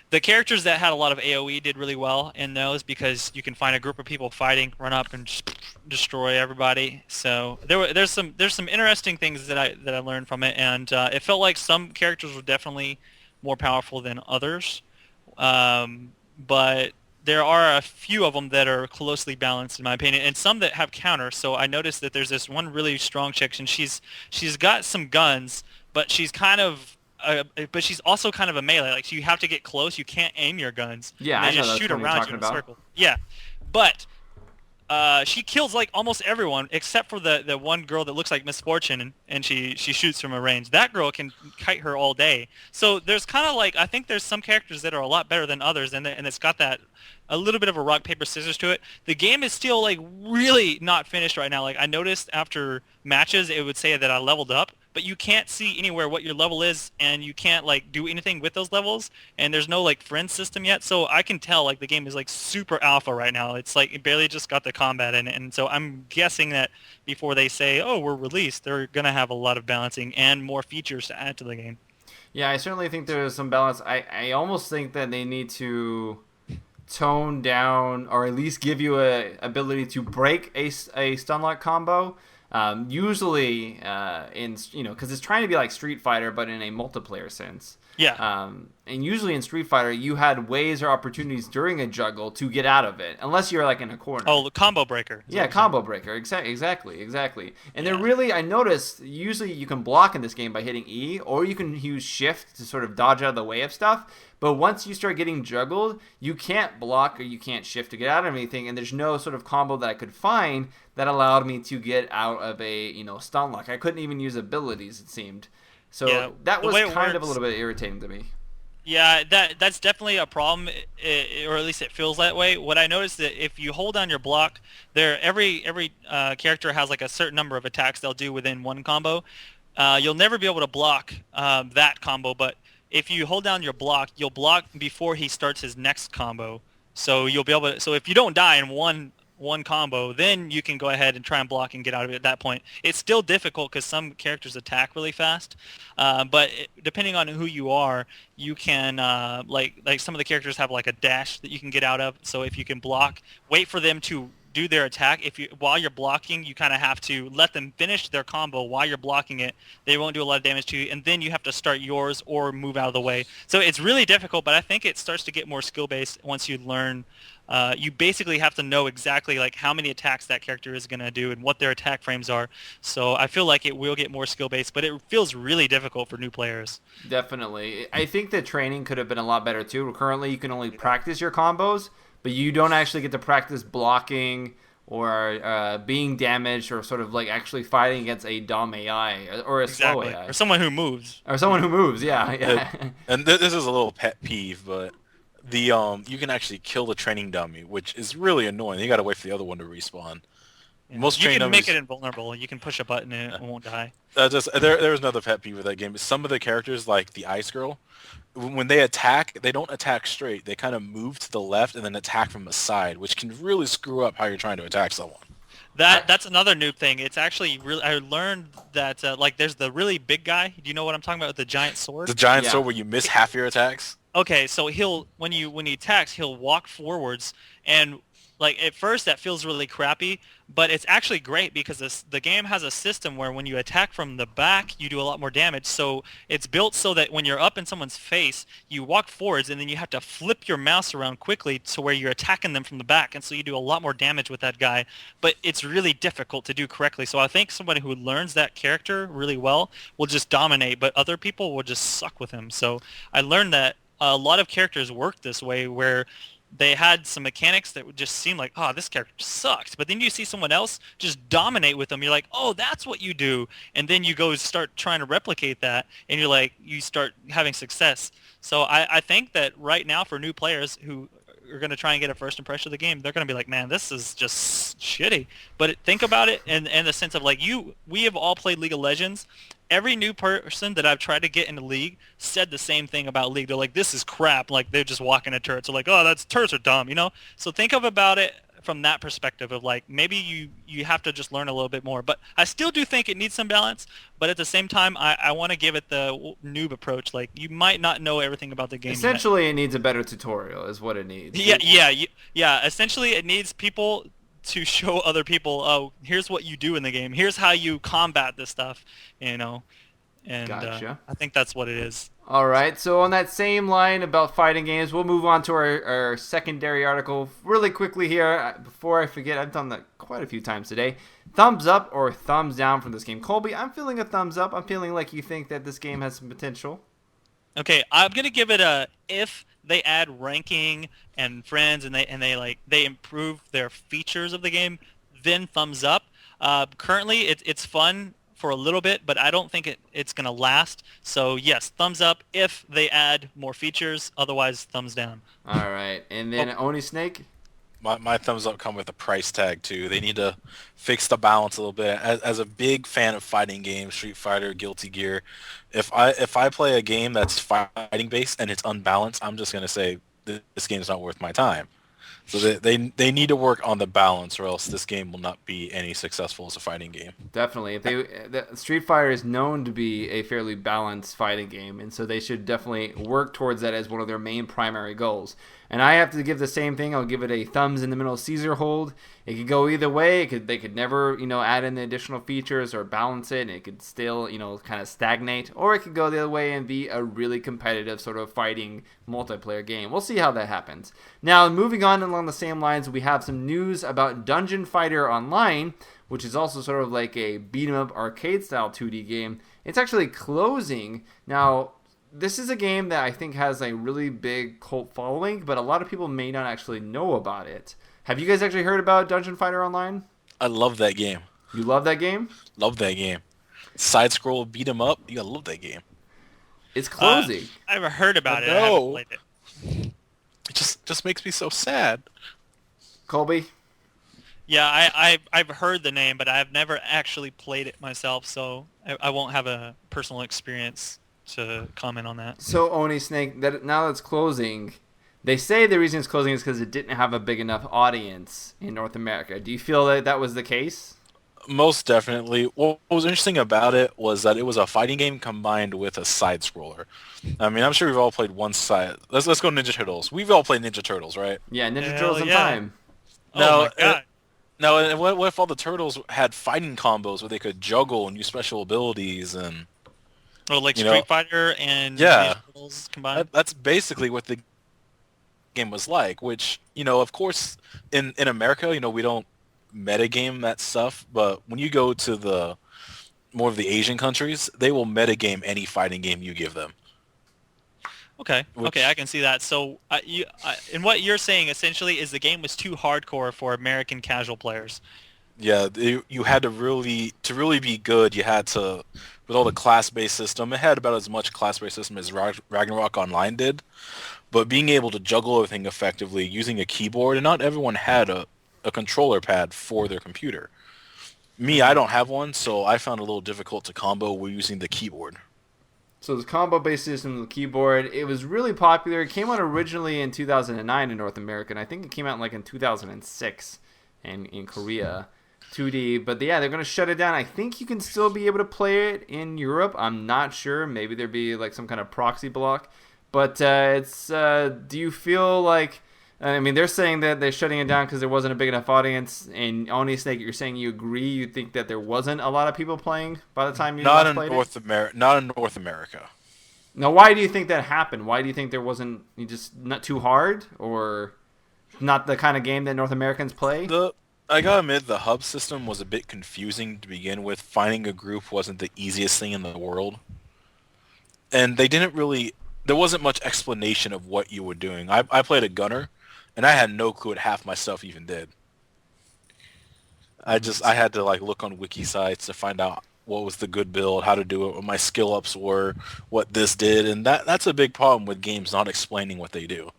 Speaker 2: the characters that had a lot of AoE did really well in those because you can find a group of people fighting, run up and just destroy everybody. So there's some interesting things that I learned from it, and it felt like some characters were definitely more powerful than others. But there are a few of them that are closely balanced in my opinion, and some that have counters. So I noticed that there's this one really strong chick, and she's got some guns, but she's also kind of a melee. Like you have to get close. You can't aim your guns.
Speaker 1: Yeah,
Speaker 2: and
Speaker 1: I
Speaker 2: they
Speaker 1: know
Speaker 2: just
Speaker 1: that's
Speaker 2: shoot
Speaker 1: what you're
Speaker 2: around you
Speaker 1: talking
Speaker 2: in a
Speaker 1: about.
Speaker 2: circle. Yeah, but she kills like almost everyone except for the one girl that looks like Misfortune, and she shoots from a range. That girl can kite her all day. So there's kind of like I think there's some characters that are a lot better than others, and it's got that a little bit of a rock paper scissors to it. The game is still like really not finished right now. Like I noticed after matches it would say that I leveled up, but you can't see anywhere what your level is, and you can't like do anything with those levels, and there's no like friend system yet. So I can tell like the game is like super alpha right now. It's like it barely just got the combat in it, and so I'm guessing that before they say, oh, we're released, they're gonna have a lot of balancing and more features to add to the game.
Speaker 1: Yeah, I certainly think there's some balance. I almost think that they need to tone down or at least give you a ability to break a stun lock combo. Usually, because it's trying to be like Street Fighter, but in a multiplayer sense.
Speaker 2: Yeah.
Speaker 1: And usually in Street Fighter, you had ways or opportunities during a juggle to get out of it, unless you're like in a corner.
Speaker 2: Oh, the combo breaker.
Speaker 1: Yeah, combo breaker. Exactly. And they're really, I noticed, usually you can block in this game by hitting E, or you can use Shift to sort of dodge out of the way of stuff. But once you start getting juggled, you can't block or you can't shift to get out of anything, and there's no sort of combo that I could find that allowed me to get out of a stun lock. I couldn't even use abilities, it seemed. So
Speaker 2: Yeah,
Speaker 1: that was kind of a
Speaker 2: works-
Speaker 1: little bit irritating to me.
Speaker 2: Yeah, that's definitely a problem, or at least it feels that way. What I noticed that if you hold down your block, every character has like a certain number of attacks they'll do within one combo. You'll never be able to block that combo, but if you hold down your block, you'll block before he starts his next combo. So you'll be able to. So if you don't die in one combo, then you can go ahead and try and block and get out of it at that point. It's still difficult because some characters attack really fast, but depending on who you are, you can like some of the characters have like a dash that you can get out of. So if you can block, wait for them to do their attack. While you're blocking, you kind of have to let them finish their combo while you're blocking it. They won't do a lot of damage to you, and then you have to start yours or move out of the way. So it's really difficult, but I think it starts to get more skill based once you learn. You basically have to know exactly like how many attacks that character is going to do and what their attack frames are. So I feel like it will get more skill based, but it feels really difficult for new players.
Speaker 1: Definitely. I think the training could have been a lot better too. Currently, you can only practice your combos, but you don't actually get to practice blocking or being damaged or sort of like actually fighting against a dumb AI or a slow AI.
Speaker 2: Or someone who moves.
Speaker 1: Or someone who moves, yeah.
Speaker 3: And this is a little pet peeve, but you can actually kill the training dummy, which is really annoying. You gotta wait for the other one to respawn.
Speaker 2: Yeah.
Speaker 3: Most
Speaker 2: you
Speaker 3: training
Speaker 2: can make
Speaker 3: dummies,
Speaker 2: it invulnerable. You can push a button and it won't die.
Speaker 3: There's another pet peeve with that game. Some of the characters, like the Ice Girl, when they attack, they don't attack straight. They kind of move to the left and then attack from the side, which can really screw up how you're trying to attack someone.
Speaker 2: That's another noob thing. It's actually really. I learned that like there's the really big guy. Do you know what I'm talking about with the giant sword?
Speaker 3: The giant
Speaker 1: Yeah.
Speaker 3: sword where you miss half your attacks.
Speaker 2: Okay, so when he attacks, he'll walk forwards, and like at first that feels really crappy, but it's actually great because the game has a system where when you attack from the back, you do a lot more damage. So it's built so that when you're up in someone's face, you walk forwards and then you have to flip your mouse around quickly to where you're attacking them from the back, and so you do a lot more damage with that guy. But it's really difficult to do correctly. So I think somebody who learns that character really well will just dominate, but other people will just suck with him. So I learned that a lot of characters work this way where they had some mechanics that would just seem like, oh, this character sucks. But then you see someone else just dominate with them. You're like, oh, that's what you do. And then you go start trying to replicate that, and you're like, you start having success. So I think that right now for new players who are going to try and get a first impression of the game, they're going to be like, man, this is just shitty. But think about it in the sense of like we have all played League of Legends. Every new person that I've tried to get into League said the same thing about League. They're like, this is crap. Like, they're just walking at turrets. They're like, oh, turrets are dumb, you know? So think about it from that perspective of, like, maybe you have to just learn a little bit more. But I still do think it needs some balance. But at the same time, I want to give it the noob approach. Like, you might not know everything about the game
Speaker 1: Essentially, it needs a better tutorial is what it needs.
Speaker 2: Yeah. Essentially, it needs people to show other people, oh, here's what you do in the game. Here's how you combat this stuff, you know. And
Speaker 1: Gotcha.
Speaker 2: I think that's what it is.
Speaker 1: All right, so on that same line about fighting games, we'll move on to our secondary article really quickly here. Before I forget, I've done that quite a few times today. Thumbs up or thumbs down from this game? Colby, I'm feeling a thumbs up. I'm feeling like you think that this game has some potential.
Speaker 2: Okay, I'm going to give it a if they add ranking and friends and they improve their features of the game, then thumbs up. Currently, it's fun for a little bit, but I don't think it's going to last. So yes, thumbs up if they add more features. Otherwise, thumbs down.
Speaker 1: All right, and then Oni Snake.
Speaker 3: My thumbs up come with a price tag too. They need to fix the balance a little bit. As a big fan of fighting games, Street Fighter, Guilty Gear, if I play a game that's fighting based and it's unbalanced, I'm just gonna say this game's not worth my time. So they need to work on the balance, or else this game will not be any successful as a fighting game.
Speaker 1: Definitely, Street Fighter is known to be a fairly balanced fighting game, and so they should definitely work towards that as one of their main primary goals. And I have to give the same thing. I'll give it a thumbs in the middle Caesar hold. It could go either way. They could never, add in the additional features or balance it, and it could still, kind of stagnate. Or it could go the other way and be a really competitive sort of fighting multiplayer game. We'll see how that happens. Now, moving on along the same lines, we have some news about Dungeon Fighter Online, which is also sort of like a beat-em-up arcade-style 2D game. It's actually closing. Now, this is a game that I think has a really big cult following, but a lot of people may not actually know about it. Have you guys actually heard about Dungeon Fighter Online?
Speaker 3: I love that game.
Speaker 1: You love that game?
Speaker 3: Love that game. Side scroll beat 'em up. You gotta love that game.
Speaker 1: It's closing.
Speaker 2: I never heard about it.
Speaker 3: No.
Speaker 2: I haven't played it.
Speaker 3: It just makes me so sad.
Speaker 1: Colby?
Speaker 2: Yeah, I've heard the name, but I've never actually played it myself, so I won't have a personal experience to comment on that.
Speaker 1: So, Oni Snake, now that it's closing, they say the reason it's closing is because it didn't have a big enough audience in North America. Do you feel that was the case?
Speaker 3: Most definitely. What was interesting about it was that it was a fighting game combined with a side scroller. I mean, I'm sure we've all played one side. Let's go Ninja Turtles. We've all played Ninja Turtles, right?
Speaker 1: Yeah, Ninja Turtles in time.
Speaker 2: Oh my god.
Speaker 3: Now, and what if all the turtles had fighting combos where they could juggle and use special abilities and...
Speaker 2: Oh, like Street Fighter and
Speaker 3: yeah,
Speaker 2: Ninja Turtles combined?
Speaker 3: That's basically what the game was like, which, of course, in America, we don't metagame that stuff, but when you go to the more of the Asian countries, they will metagame any fighting game you give them.
Speaker 2: Okay, I can see that. So, and what you're saying essentially is the game was too hardcore for American casual players.
Speaker 3: Yeah, you had to really be good. You had to, with all the class-based system, it had about as much class-based system as Ragnarok Online did, but being able to juggle everything effectively using a keyboard, and not everyone had a controller pad for their computer. Me, I don't have one, so I found it a little difficult to combo with using the keyboard.
Speaker 1: So the combo-based system with the keyboard, it was really popular. It came out originally in 2009 in North America, and I think it came out in 2006 in Korea. 2D, but yeah, they're going to shut it down. I think you can still be able to play it in Europe. I'm not sure. Maybe there'd be like some kind of proxy block. But it's. Do you feel like? I mean, they're saying that they're shutting it down because there wasn't a big enough audience. And Oni Snake, you're saying you agree. You think that there wasn't a lot of people playing by the time you last played it?
Speaker 3: Not in North America.
Speaker 1: Now, why do you think that happened? Why do you think there wasn't just not too hard or not the kind of game that North Americans play?
Speaker 3: I gotta admit, the hub system was a bit confusing to begin with. Finding a group wasn't the easiest thing in the world. And they didn't really... There wasn't much explanation of what you were doing. I played a gunner, and I had no clue what half my stuff even did. I had to like look on wiki sites to find out what was the good build, how to do it, what my skill ups were, what this did, and that's a big problem with games not explaining what they do.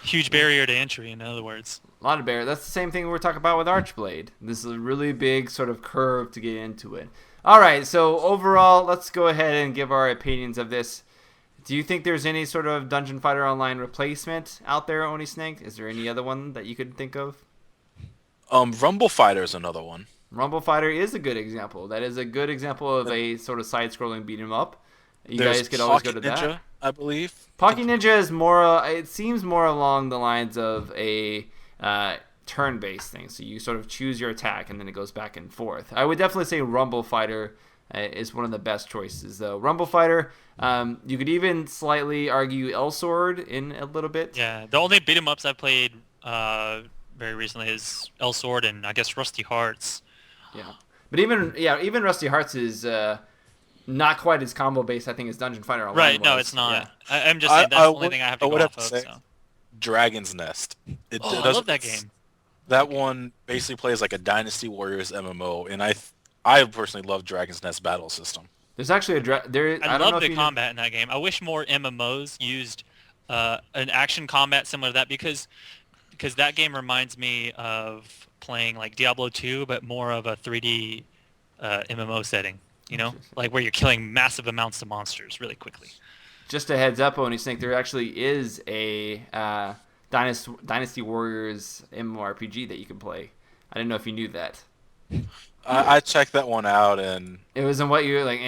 Speaker 2: Huge barrier to entry, in other words.
Speaker 1: A lot of barrier. That's the same thing we're talking about with ArcheBlade. This is a really big sort of curve to get into it. All right, so overall, let's go ahead and give our opinions of this. Do you think there's any sort of Dungeon Fighter Online replacement out there, Oni Snake? Is there any other one that you could think of?
Speaker 3: Rumble Fighter is another one.
Speaker 1: Rumble Fighter is a good example. That is a good example of a sort of side-scrolling beat 'em up.
Speaker 3: There's
Speaker 1: guys could always go to
Speaker 3: Pocket Ninja,
Speaker 1: that.
Speaker 3: I believe.
Speaker 1: Pocket Ninja is more. It seems more along the lines of a turn-based thing. So you sort of choose your attack, and then it goes back and forth. I would definitely say Rumble Fighter is one of the best choices, though. Rumble Fighter, you could even slightly argue Elsword in a little bit.
Speaker 2: Yeah, the only beat 'em ups I've played very recently is Elsword and I guess Rusty Hearts.
Speaker 1: Yeah, but even Rusty Hearts is not quite as combo based, I think, as Dungeon Fighter Online.
Speaker 2: Right? No, it's not. Yeah. I'm just saying that's the only thing I have to go off of. So.
Speaker 3: Dragon's Nest.
Speaker 2: I love that game.
Speaker 3: That one basically plays like a Dynasty Warriors MMO, and I personally love Dragon's Nest battle system.
Speaker 1: There's actually
Speaker 2: I love the combat in that game. I wish more MMOs used an action combat similar to that because that game reminds me of playing like Diablo 2, but more of a 3D MMO setting. You know, like where you're killing massive amounts of monsters really quickly.
Speaker 1: Just a heads up, Oni Snake, there actually is a Dynasty Warriors MMORPG that you can play. I didn't know if you knew that.
Speaker 3: I checked that one out, and
Speaker 1: it wasn't what you were like.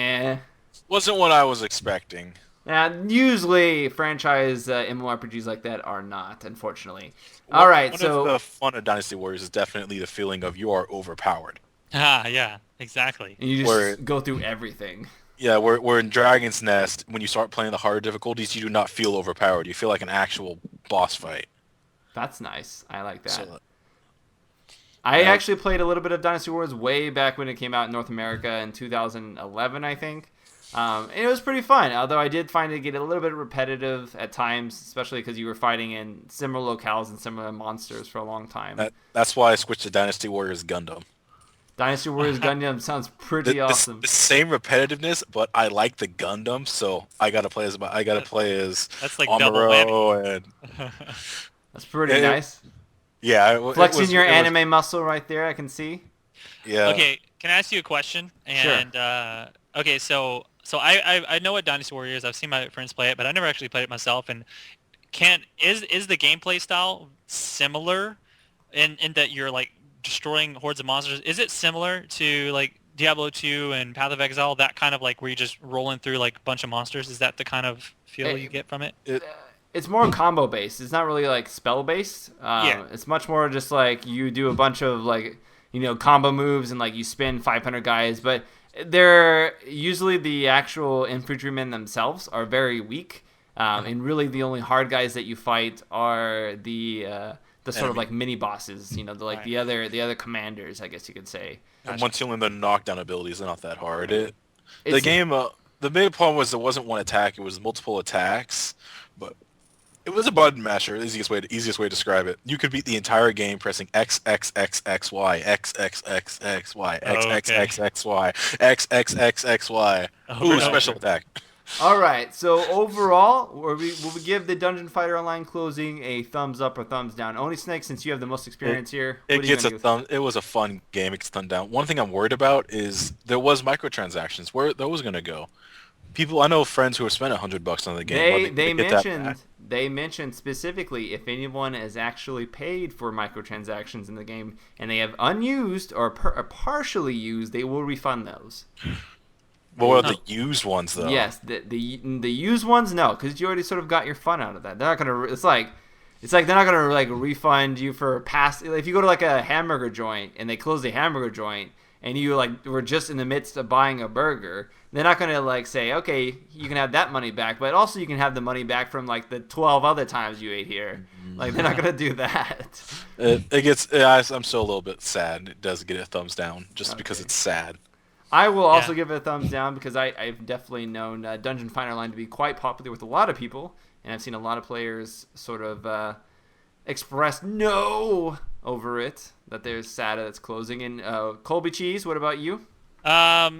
Speaker 3: Wasn't what I was expecting.
Speaker 1: Usually franchise MMORPGs like that are not, unfortunately. All right,
Speaker 3: one of the fun of Dynasty Warriors is definitely the feeling of you are overpowered.
Speaker 2: Yeah, exactly.
Speaker 1: And you just go through everything.
Speaker 3: Yeah, we're in Dragon's Nest. When you start playing the harder difficulties, you do not feel overpowered. You feel like an actual boss fight.
Speaker 1: That's nice. I like that. I actually played a little bit of Dynasty Warriors way back when it came out in North America in 2011, I think. And it was pretty fun, although I did find it get a little bit repetitive at times, especially because you were fighting in similar locales and similar monsters for a long time.
Speaker 3: That's why I switched to Dynasty Warriors Gundam.
Speaker 1: Dynasty Warriors Gundam sounds pretty awesome.
Speaker 3: The same repetitiveness, but I like the Gundam, so I gotta play as
Speaker 2: that's like
Speaker 3: Amuro and
Speaker 1: that's pretty nice.
Speaker 3: Yeah,
Speaker 1: flexing your anime muscle right there, I can see.
Speaker 2: Yeah. Okay, can I ask you a question? And
Speaker 1: sure.
Speaker 2: Okay, so I know what Dynasty Warriors is. I've seen my friends play it, but I never actually played it myself. And is the gameplay style similar in that you're like destroying hordes of monsters? Is it similar to like Diablo 2 and Path of Exile, that kind of like where you're just rolling through like a bunch of monsters? Is that the kind of feel you get from it?
Speaker 1: It's more combo based. It's not really like spell based. It's much more just like you do a bunch of like, combo moves and like you spin 500 guys, but they're usually the actual infantrymen themselves are very weak. And really the only hard guys that you fight are the sort of like mini bosses, the other commanders, I guess you could say.
Speaker 3: And once you learn the knockdown abilities, they're not that hard. The main problem was there wasn't one attack; it was multiple attacks. But it was a button masher. The easiest way to describe it. You could beat the entire game pressing X X X X Y X X X X Y X X X X Y X X X X Y. Ooh, special attack.
Speaker 1: All right, so overall, will we give the Dungeon Fighter Online closing a thumbs up or thumbs down? Oni Snake, since you have the most experience here,
Speaker 3: it gets a thumb. It was a fun game. It gets thumb down. One thing I'm worried about is there was microtransactions. Where are those going to go? I know friends who have spent $100 on the game.
Speaker 1: They mentioned specifically if anyone has actually paid for microtransactions in the game and they have unused or partially used, they will refund those.
Speaker 3: What are the used ones though?
Speaker 1: Yes, the used ones, no, because you already sort of got your fun out of that. They're not gonna. It's like they're not gonna like refund you for past. If you go to like a hamburger joint and they close the hamburger joint and you like were just in the midst of buying a burger, they're not gonna like say, okay, you can have that money back, but also you can have the money back from like the 12 other times you ate here. Like they're not gonna do that.
Speaker 3: It gets. I'm still a little bit sad. It does get a thumbs down just because it's sad.
Speaker 1: I will also give it a thumbs down because I've definitely known Dungeon Finder Online to be quite popular with a lot of people, and I've seen a lot of players sort of express no over it, that they're sad that it's closing. And Colby Cheese, what about you?
Speaker 2: Well,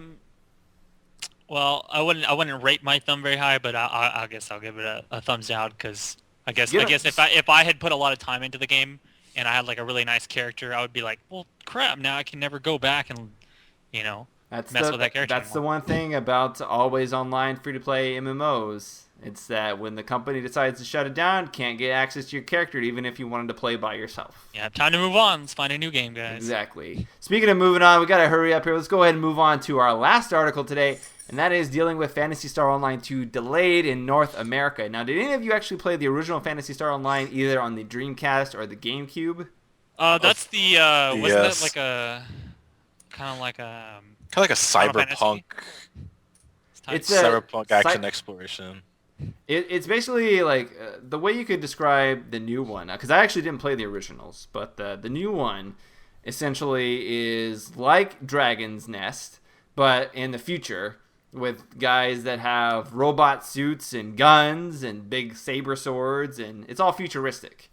Speaker 2: I wouldn't rate my thumb very high, but I guess I'll give it a thumbs down because I guess if I had put a lot of time into the game and I had like a really nice character, I would be like, well, crap, now I can never go back and mess with that character
Speaker 1: That's
Speaker 2: anymore.
Speaker 1: the one thing about always online free-to-play MMOs. It's that when the company decides to shut it down, can't get access to your character even if you wanted to play by yourself.
Speaker 2: Yeah, time to move on. Let's find a new game, guys.
Speaker 1: Exactly. Speaking of moving on, we got to hurry up here. Let's go ahead and move on to our last article today, and that is dealing with Phantasy Star Online 2 delayed in North America. Now, did any of you actually play the original Phantasy Star Online either on the Dreamcast or the GameCube?
Speaker 2: That's the wasn't that like a kind of like a
Speaker 3: cyberpunk.
Speaker 1: It's
Speaker 3: cyberpunk action exploration.
Speaker 1: It's basically like the way you could describe the new one, because I actually didn't play the originals, but the new one essentially is like Dragon's Nest, but in the future with guys that have robot suits and guns and big saber swords, and it's all futuristic.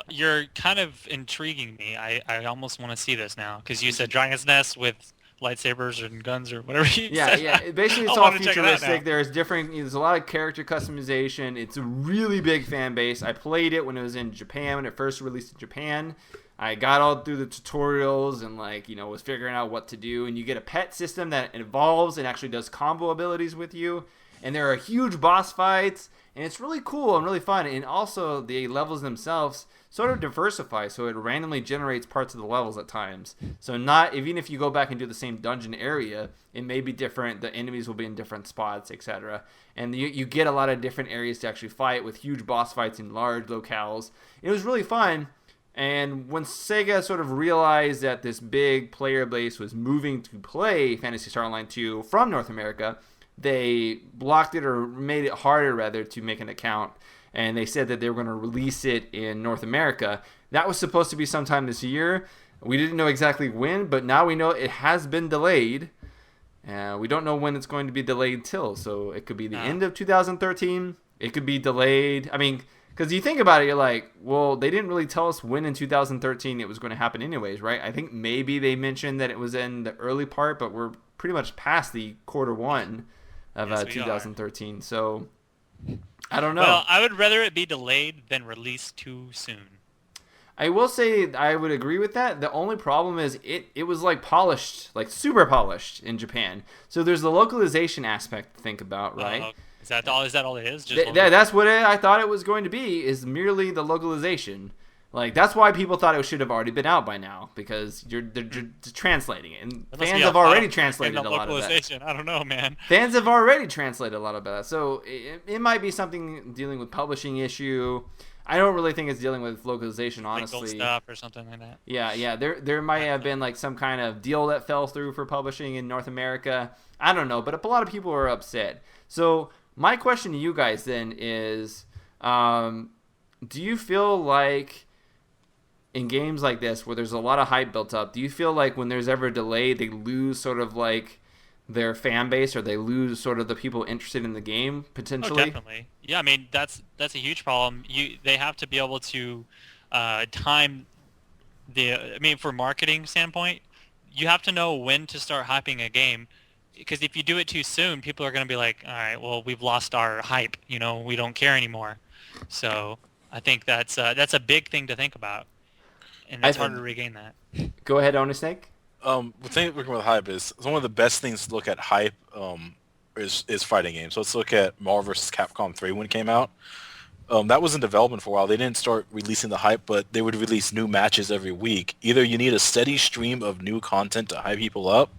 Speaker 2: You're kind of intriguing me. I almost want to see this now because you said Dragon's Nest with lightsabers and guns or whatever you said.
Speaker 1: Yeah. Basically, it's all futuristic. There's a lot of character customization. It's a really big fan base. I played it when it was in Japan, when it first released in Japan. I got all through the tutorials and was figuring out what to do. And you get a pet system that evolves and actually does combo abilities with you. And there are huge boss fights, and it's really cool and really fun. And also the levels themselves sort of diversify, so it randomly generates parts of the levels at times. So even if you go back and do the same dungeon area, it may be different. The enemies will be in different spots, etc. And you get a lot of different areas to actually fight with huge boss fights in large locales. It was really fun. And when Sega sort of realized that this big player base was moving to play Phantasy Star Online 2 from North America, they blocked it, or made it harder rather, to make an account. And they said that they were going to release it in North America. That was supposed to be sometime this year. We didn't know exactly when, but now we know it has been delayed. We don't know when it's going to be delayed till. So it could be the end of 2013. It could be delayed. I mean, because you think about it, you're like, well, they didn't really tell us when in 2013 it was going to happen anyways, right? I think maybe they mentioned that it was in the early part, but we're pretty much past the Q1 of 2013. So I don't know.
Speaker 2: Well, I would rather it be delayed than released too soon.
Speaker 1: I will say I would agree with that. The only problem is it was like polished, like super polished in Japan. So there's the localization aspect to think about, right?
Speaker 2: Is that all? Is that all it is? Just
Speaker 1: that's what I thought it was going to be, is merely the localization. Like, that's why people thought it should have already been out by now, because they're translating it, and fans have already translated a lot of that.
Speaker 2: I don't know, man.
Speaker 1: Fans have already translated a lot of that, so it might be something dealing with publishing issue. I don't really think it's dealing with localization, honestly.
Speaker 2: Legal stuff or something like that.
Speaker 1: Yeah. There might have been like some kind of deal that fell through for publishing in North America. I don't know, but a lot of people are upset. So my question to you guys then is, do you feel like in games like this where there's a lot of hype built up, do you feel like when there's ever a delay, they lose sort of like their fan base, or they lose sort of the people interested in the game potentially?
Speaker 2: Oh, definitely. Yeah, I mean that's a huge problem. They have to be able to time for marketing standpoint, you have to know when to start hyping a game, because if you do it too soon, people are going to be like, all right, well, we've lost our hype. We don't care anymore. So I think that's a big thing to think about. And it's hard to regain that.
Speaker 1: Go ahead, Owner Snake.
Speaker 3: The thing working with hype is one of the best things to look at hype is fighting games. So let's look at Marvel vs. Capcom 3 when it came out. that was in development for a while. They didn't start releasing the hype, but they would release new matches every week. Either you need a steady stream of new content to hype people up,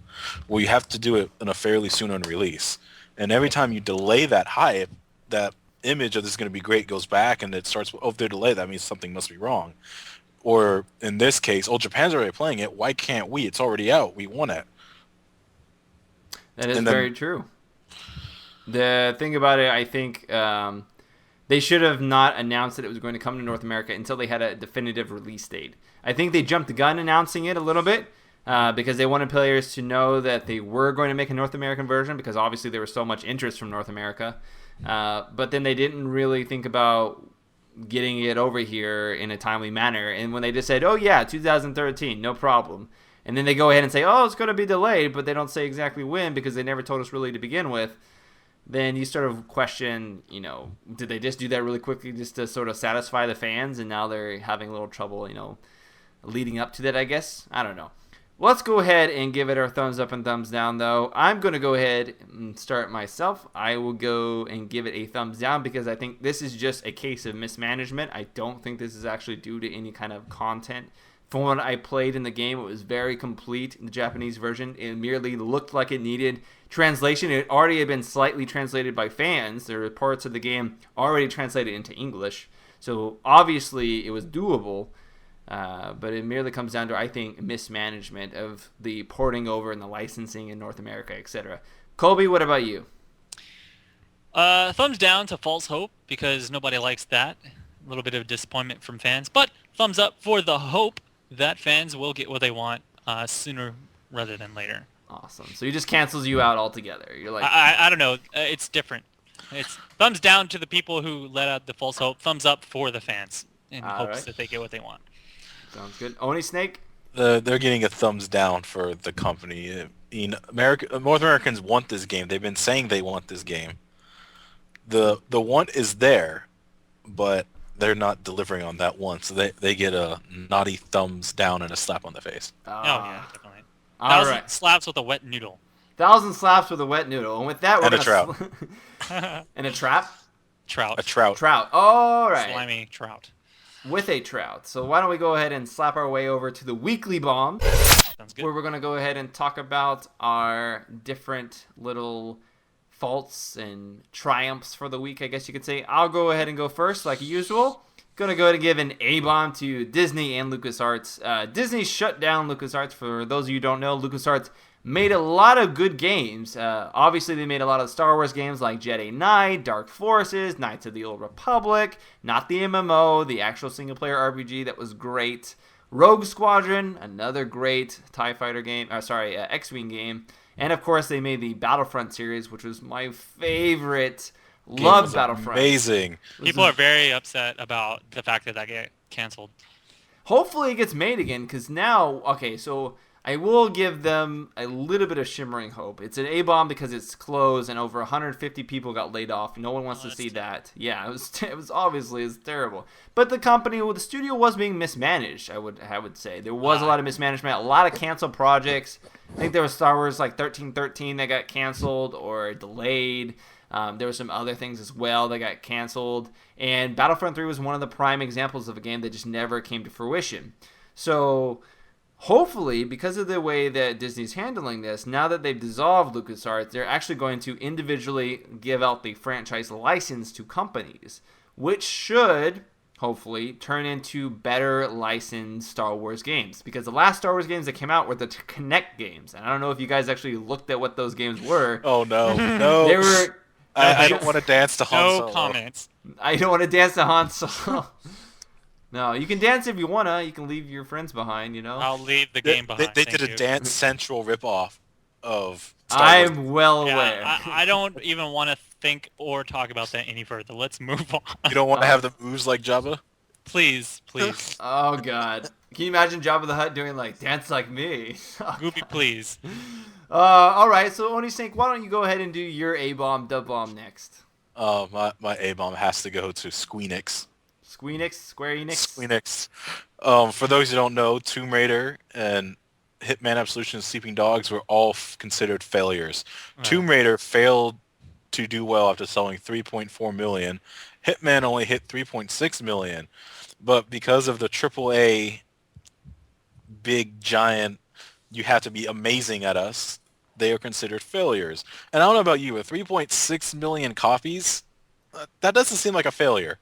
Speaker 3: or you have to do it in a fairly soon on release. And every time you delay that hype, that image of this is going to be great goes back, and it starts, oh, if they're delayed, that means something must be wrong. Or in this case, oh, Japan's already playing it. Why can't we? It's already out. We want it.
Speaker 1: That is very true. The thing about it, I think they should have not announced that it was going to come to North America until they had a definitive release date. I think they jumped the gun announcing it a little bit because they wanted players to know that they were going to make a North American version because obviously there was so much interest from North America. But then they didn't really think about getting it over here in a timely manner. And when they just said, oh yeah, 2013, no problem. And then they go ahead and say, oh, it's going to be delayed, but they don't say exactly when because they never told us really to begin with. Then you sort of question, did they just do that really quickly just to sort of satisfy the fans? And now they're having a little trouble, leading up to that, I guess. I don't know. Let's go ahead and give it our thumbs up and thumbs down, though. I'm going to go ahead and start myself. I will go and give it a thumbs down because I think this is just a case of mismanagement. I don't think this is actually due to any kind of content. From what I played in the game, it was very complete in the Japanese version. It merely looked like it needed translation. It already had been slightly translated by fans. There were parts of the game already translated into English. So obviously it was doable. But it merely comes down to, I think, mismanagement of the porting over and the licensing in North America, etc. Colby, what about you?
Speaker 2: Thumbs down to False Hope because nobody likes that. A little bit of disappointment from fans. But thumbs up for the hope that fans will get what they want sooner rather than later.
Speaker 1: Awesome. So he just cancels you out altogether. You're like,
Speaker 2: I don't know. It's different. It's thumbs down to the people who let out the false hope. Thumbs up for the fans in hopes that they get what they want.
Speaker 1: Sounds good. Oni Snake?
Speaker 3: They're getting a thumbs down for the company. North Americans want this game. They've been saying they want this game. The want is there, but they're not delivering on that one. So they get a naughty thumbs down and a slap on the face.
Speaker 2: Oh yeah, definitely.
Speaker 1: All right.
Speaker 2: Slaps with a wet noodle.
Speaker 1: 1,000 slaps with a wet noodle. And with that, we're
Speaker 3: and a trout.
Speaker 1: And a trap?
Speaker 2: Trout.
Speaker 3: A trout.
Speaker 1: Trout. All right.
Speaker 2: Slimy trout.
Speaker 1: With a trout. So why don't we go ahead and slap our way over to the weekly bomb.
Speaker 2: Sounds good.
Speaker 1: Where we're going to go ahead and talk about our different little faults and triumphs for the week, I guess you could say. I'll go ahead and go first, like usual. Going to go ahead and give an A-bomb to Disney and LucasArts. Disney shut down LucasArts. For those of you who don't know, LucasArts made a lot of good games. Obviously, they made a lot of Star Wars games like Jedi Knight, Dark Forces, Knights of the Old Republic, not the MMO, the actual single-player RPG that was great. Rogue Squadron, another great TIE Fighter game, X-Wing game. And, of course, they made the Battlefront series, which was my favorite. Love Battlefront.
Speaker 3: Amazing.
Speaker 2: People are very upset about the fact that got canceled.
Speaker 1: Hopefully it gets made again, because now, okay, so I will give them a little bit of shimmering hope. It's an A-bomb because it's closed and over 150 people got laid off. No one wants to see that. Yeah, it was obviously terrible. But the studio was being mismanaged, I would say. There was a lot of mismanagement, a lot of canceled projects. I think there was Star Wars like 1313 that got canceled or delayed. There were some other things as well that got canceled. And Battlefront 3 was one of the prime examples of a game that just never came to fruition. So hopefully, because of the way that Disney's handling this, now that they've dissolved LucasArts, they're actually going to individually give out the franchise license to companies, which should hopefully turn into better licensed Star Wars games. Because the last Star Wars games that came out were the Kinect games. And I don't know if you guys actually looked at what those games were.
Speaker 3: Oh, no. No.
Speaker 1: They were...
Speaker 3: I don't want to dance to Han Solo.
Speaker 2: No comments.
Speaker 1: I don't want to dance to Han Solo. No, you can dance if you want to. You can leave your friends behind,
Speaker 2: I'll leave the game behind.
Speaker 3: They did a Dance Central ripoff of Star Wars.
Speaker 1: I'm well aware.
Speaker 2: I don't even want to think or talk about that any further. Let's move on.
Speaker 3: You don't want to have the moves like Jabba?
Speaker 2: Please.
Speaker 1: Oh, God. Can you imagine Jabba the Hutt doing, like, dance like me?
Speaker 2: Goofy, please.
Speaker 1: All right, so Oni Sink, why don't you go ahead and do your A-bomb, dub-bomb next?
Speaker 3: My A-bomb has to go to Squeenix.
Speaker 1: Square Enix?
Speaker 3: Squeenix. For those who don't know, Tomb Raider and Hitman Absolution and Sleeping Dogs were all considered failures. Right. Tomb Raider failed to do well after selling 3.4 million. Hitman only hit 3.6 million, but because of the AAA big giant, you have to be amazing at us, they are considered failures. And I don't know about you, with 3.6 million copies, that doesn't seem like a failure.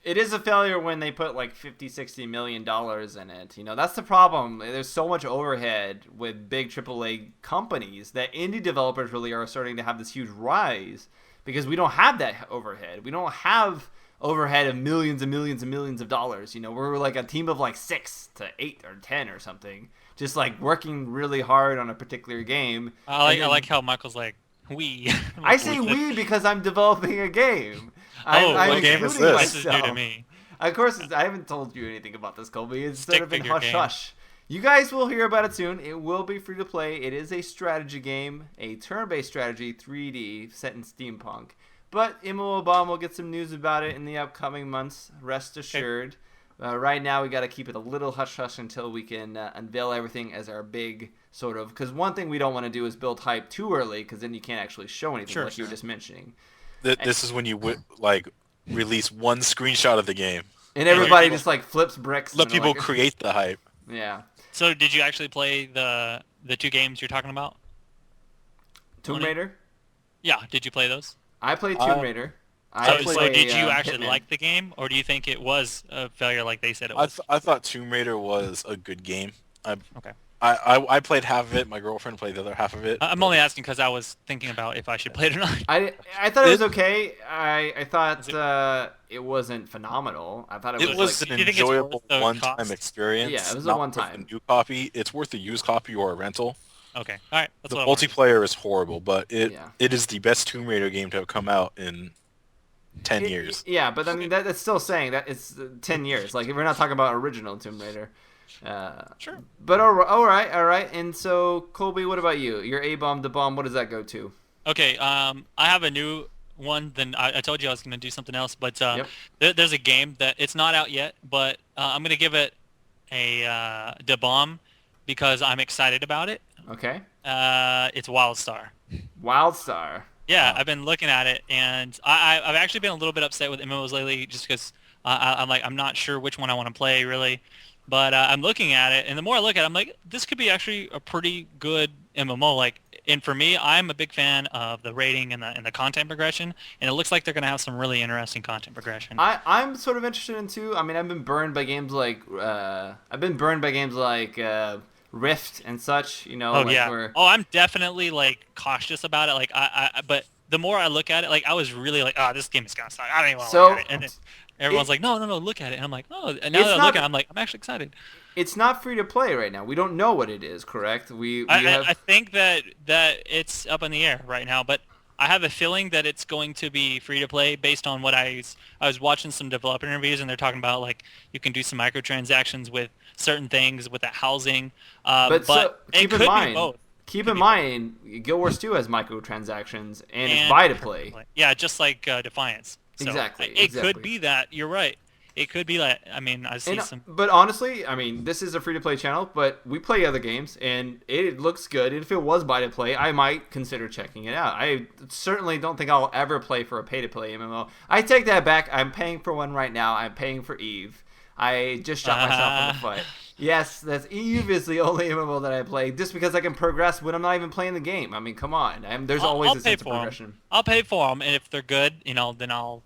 Speaker 1: It is a failure when they put like $50-60 million in it. You know, that's the problem. There's so much overhead with big AAA companies that indie developers really are starting to have this huge rise because we don't have that overhead. We don't have overhead of millions and millions and millions of dollars. You know, we're like a team of like 6 to 8 or 10 or something, just like working really hard on a particular game.
Speaker 2: I like how Michael's like, we.
Speaker 1: I say we because I'm developing a game.
Speaker 3: What game is this?
Speaker 2: This is new to me.
Speaker 1: Of course, I haven't told you anything about this, Colby. It's sort
Speaker 2: Stick
Speaker 1: of been
Speaker 2: figure game.
Speaker 1: hush-hush. You guys will hear about it soon. It will be free to play. It is a strategy game, a turn-based strategy, 3D, set in steampunk. But MMOBomb will get some news about it in the upcoming months, rest assured. Right now, we got to keep it a little hush-hush until we can unveil everything as our big sort of... Because one thing we don't want to do is build hype too early, because then you can't actually show anything you were just mentioning.
Speaker 3: This is when you release one screenshot of the game.
Speaker 1: And everybody just like flips bricks.
Speaker 3: Let people create the hype.
Speaker 1: Yeah.
Speaker 2: So did you actually play the 2 games you're talking about?
Speaker 1: Tomb Raider?
Speaker 2: Yeah, did you play those?
Speaker 1: I played Tomb Raider.
Speaker 2: So did you actually like the game, or do you think it was a failure like they said it was?
Speaker 3: I thought Tomb Raider was a good game.
Speaker 2: Okay.
Speaker 3: I played half of it. My girlfriend played the other half of it.
Speaker 2: I'm only asking because I was thinking about if I should play it or not.
Speaker 1: I thought it was okay. I thought it wasn't phenomenal. I thought it was
Speaker 3: an enjoyable one-time experience.
Speaker 1: Yeah, it was a one-time.
Speaker 3: New copy. It's worth a used copy or a rental.
Speaker 2: Okay. All right.
Speaker 3: The multiplayer is horrible, but it is the best Tomb Raider game to have come out in 10 years.
Speaker 1: Yeah, but I mean that's still saying that it's 10 years. Like we're not talking about original Tomb Raider.
Speaker 2: Sure.
Speaker 1: But all right. And so Colby, what about you? Your A-bomb, the bomb. What does that go to?
Speaker 2: Okay. I have a new one. Then I told you I was going to do something else, but there's a game that it's not out yet, but I'm going to give it a the bomb because I'm excited about it.
Speaker 1: Okay.
Speaker 2: It's WildStar.
Speaker 1: WildStar.
Speaker 2: Yeah, I've been looking at it, and I've actually been a little bit upset with MMOs lately, just because I'm not sure which one I want to play really. But I'm looking at it, and the more I look at it, I'm like, this could be actually a pretty good MMO. Like, and for me, I'm a big fan of the rating and the content progression, and it looks like they're going to have some really interesting content progression.
Speaker 1: I'm sort of interested in too. I mean, I've been burned by games like Rift and such. You know.
Speaker 2: I'm definitely like cautious about it. Like but the more I look at it, like I was really like, this game is gonna suck. I don't even want to look at it. And then everyone's like, no, look at it. And I'm like, oh. And now that I look at it, I'm like, I'm actually excited.
Speaker 1: It's not free to play right now. We don't know what it is, correct?
Speaker 2: I think that it's up in the air right now, but I have a feeling that it's going to be free to play based on what I was watching some developer interviews, and they're talking about like you can do some microtransactions with certain things with the housing. But
Speaker 1: keep in mind, Guild Wars 2 has microtransactions and it's buy to play.
Speaker 2: Yeah, just like Defiance. So
Speaker 1: exactly.
Speaker 2: It could be that. You're right. It could be that. I mean, I see some.
Speaker 1: But honestly, I mean, this is a free-to-play channel, but we play other games, and it looks good. And if it was buy-to-play, I might consider checking it out. I certainly don't think I'll ever play for a pay-to-play MMO. I take that back. I'm paying for one right now. I'm paying for Eve. I just shot myself in the foot. Yes, Eve is the only MMO that I play, just because I can progress when I'm not even playing the game. I mean, come on. There's always a sense of progression.
Speaker 2: I'll pay for them, and if they're good, then I'll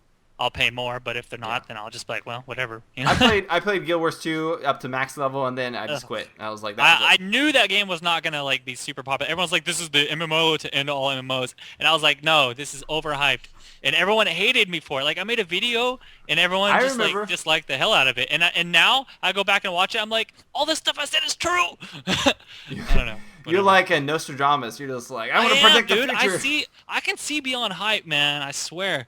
Speaker 2: pay more. But if they're not, then I'll just be like, well, whatever.
Speaker 1: I played Guild Wars 2 up to max level, and then I just quit. I was like,
Speaker 2: I knew that game was not gonna like be super popular. Everyone's like, this is the MMO to end all MMOs, and I was like, no, this is overhyped. And everyone hated me for it. Like I made a video, and everyone just disliked the hell out of it. And now I go back and watch it. I'm like, all this stuff I said is true. I don't know.
Speaker 1: You're like a Nostradamus. You're just like, I want to predict the future.
Speaker 2: I can see beyond hype, man. I swear.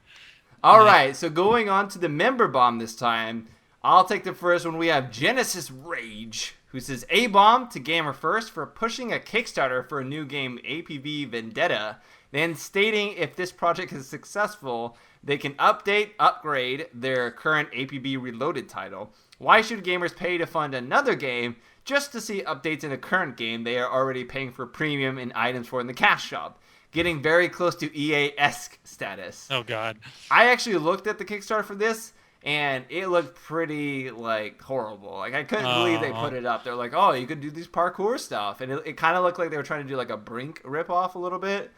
Speaker 1: All right, so going on to the member bomb this time, I'll take the first one. We have Genesis Rage, who says A-bomb to Gamer First for pushing a Kickstarter for a new game, APB Vendetta, then stating if this project is successful, they can upgrade their current APB Reloaded title. Why should gamers pay to fund another game just to see updates in a current game they are already paying for premium and items for in the cash shop? getting very close to EA-esque status.
Speaker 2: Oh God.
Speaker 1: I actually looked at the Kickstarter for this, and it looked pretty like horrible. Like I couldn't believe they put it up. They're like, oh, you could do these parkour stuff, and it kind of looked like they were trying to do like a Brink ripoff a little bit.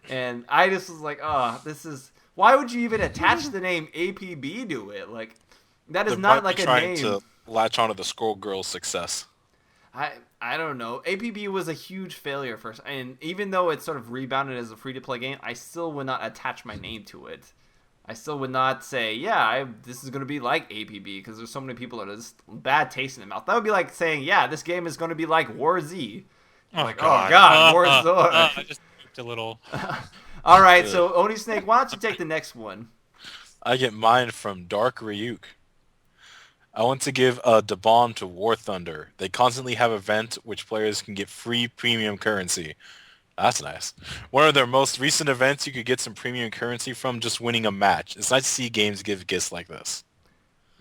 Speaker 1: And I just was like, oh, this is. Why would you even attach the name APB to it? Like, that is not like a name.
Speaker 3: Trying to latch onto the Skullgirls' success.
Speaker 1: I don't know. APB was a huge failure first, and even though it sort of rebounded as a free-to-play game, I still would not attach my name to it. I still would not say, yeah, this is going to be like APB, because there's so many people that are just bad taste in the mouth. That would be like saying, yeah, this game is going to be like War Z.
Speaker 2: Oh
Speaker 1: God, War Z.
Speaker 2: I just a little.
Speaker 1: All right, so Oni Snake, why don't you take the next one?
Speaker 3: I get mine from Dark Ryuk. I want to give a bomb to War Thunder. They constantly have events which players can get free premium currency. That's nice. One of their most recent events, you could get some premium currency from just winning a match. It's nice to see games give gifts like this.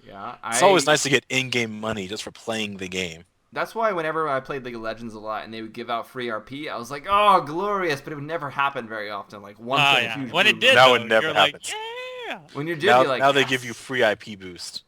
Speaker 1: Yeah,
Speaker 3: it's always nice to get in-game money just for playing the game.
Speaker 1: That's why whenever I played League of Legends a lot and they would give out free RP, I was like, oh, glorious, but it would never happen very often. Like once in a huge
Speaker 2: when
Speaker 1: group.
Speaker 2: it did,
Speaker 3: now it never happens.
Speaker 2: Like, yeah.
Speaker 1: When you're you're like,
Speaker 3: now
Speaker 1: yes.
Speaker 3: They give you free IP boost.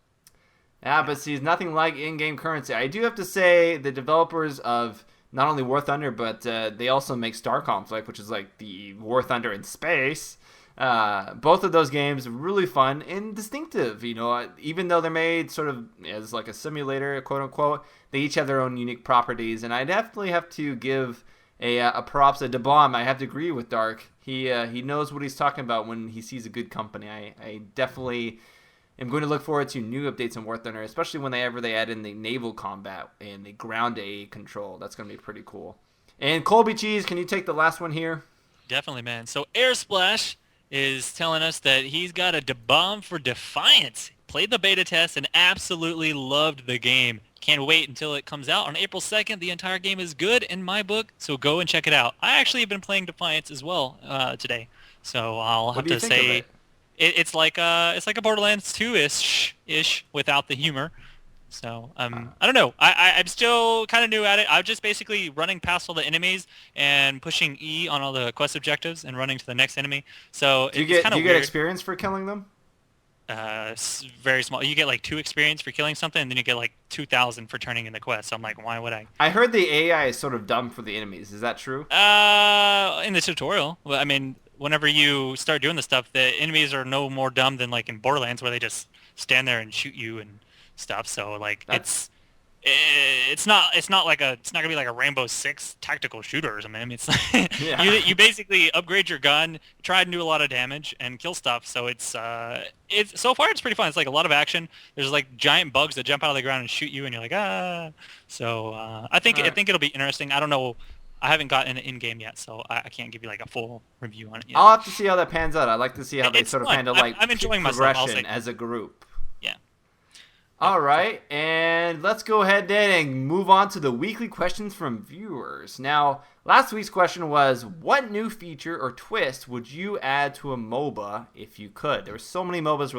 Speaker 1: Yeah, but see, nothing like in-game currency. I do have to say the developers of not only War Thunder, but they also make Star Conflict, which is like the War Thunder in space. Both of those games really fun and distinctive. You know, even though they're made sort of as like a simulator, quote unquote, they each have their own unique properties. And I definitely have to give a props to DeBomb. I have to agree with Dark. He knows what he's talking about when he sees a good company. I definitely am going to look forward to new updates in War Thunder, especially when they add in the naval combat and the ground A control. That's going to be pretty cool. And Colby Cheese, can you take the last one here?
Speaker 2: Definitely, man. So Air Splash is telling us that he's got a bomb for Defiance. Played the beta test and absolutely loved the game. Can't wait until it comes out on April 2nd. The entire game is good in my book, so go and check it out. I actually have been playing Defiance as well today, so I'll have to say it's like a Borderlands 2-ish without the humor. So I don't know. I'm still kind of new at it. I'm just basically running past all the enemies and pushing E on all the quest objectives and running to the next enemy. So
Speaker 1: do you get experience for killing them?
Speaker 2: Very small. You get like 2 experience for killing something, and then you get like 2,000 for turning in the quest. So I'm like, why would I?
Speaker 1: I heard the AI is sort of dumb for the enemies. Is that true?
Speaker 2: In the tutorial. Well, I mean, whenever you start doing this stuff, the enemies are no more dumb than like in Borderlands, where they just stand there and shoot you and stuff. So like it's not gonna be like a Rainbow Six tactical shooter or something. I mean, it's yeah. you basically upgrade your gun, try and do a lot of damage and kill stuff. So it's so far it's pretty fun. It's like a lot of action. There's like giant bugs that jump out of the ground and shoot you, and you're like ah. So I think it'll be interesting. I don't know. I haven't gotten in game yet, so I can't give you like a full review on it yet.
Speaker 1: I'll have to see how that pans out. I'd like to see how they sort of handle like
Speaker 2: I'm enjoying
Speaker 1: progression as a group.
Speaker 2: Yeah.
Speaker 1: All right, and let's go ahead then and move on to the weekly questions from viewers. Now, last week's question was, what new feature or twist would you add to a MOBA if you could? There were so many MOBAs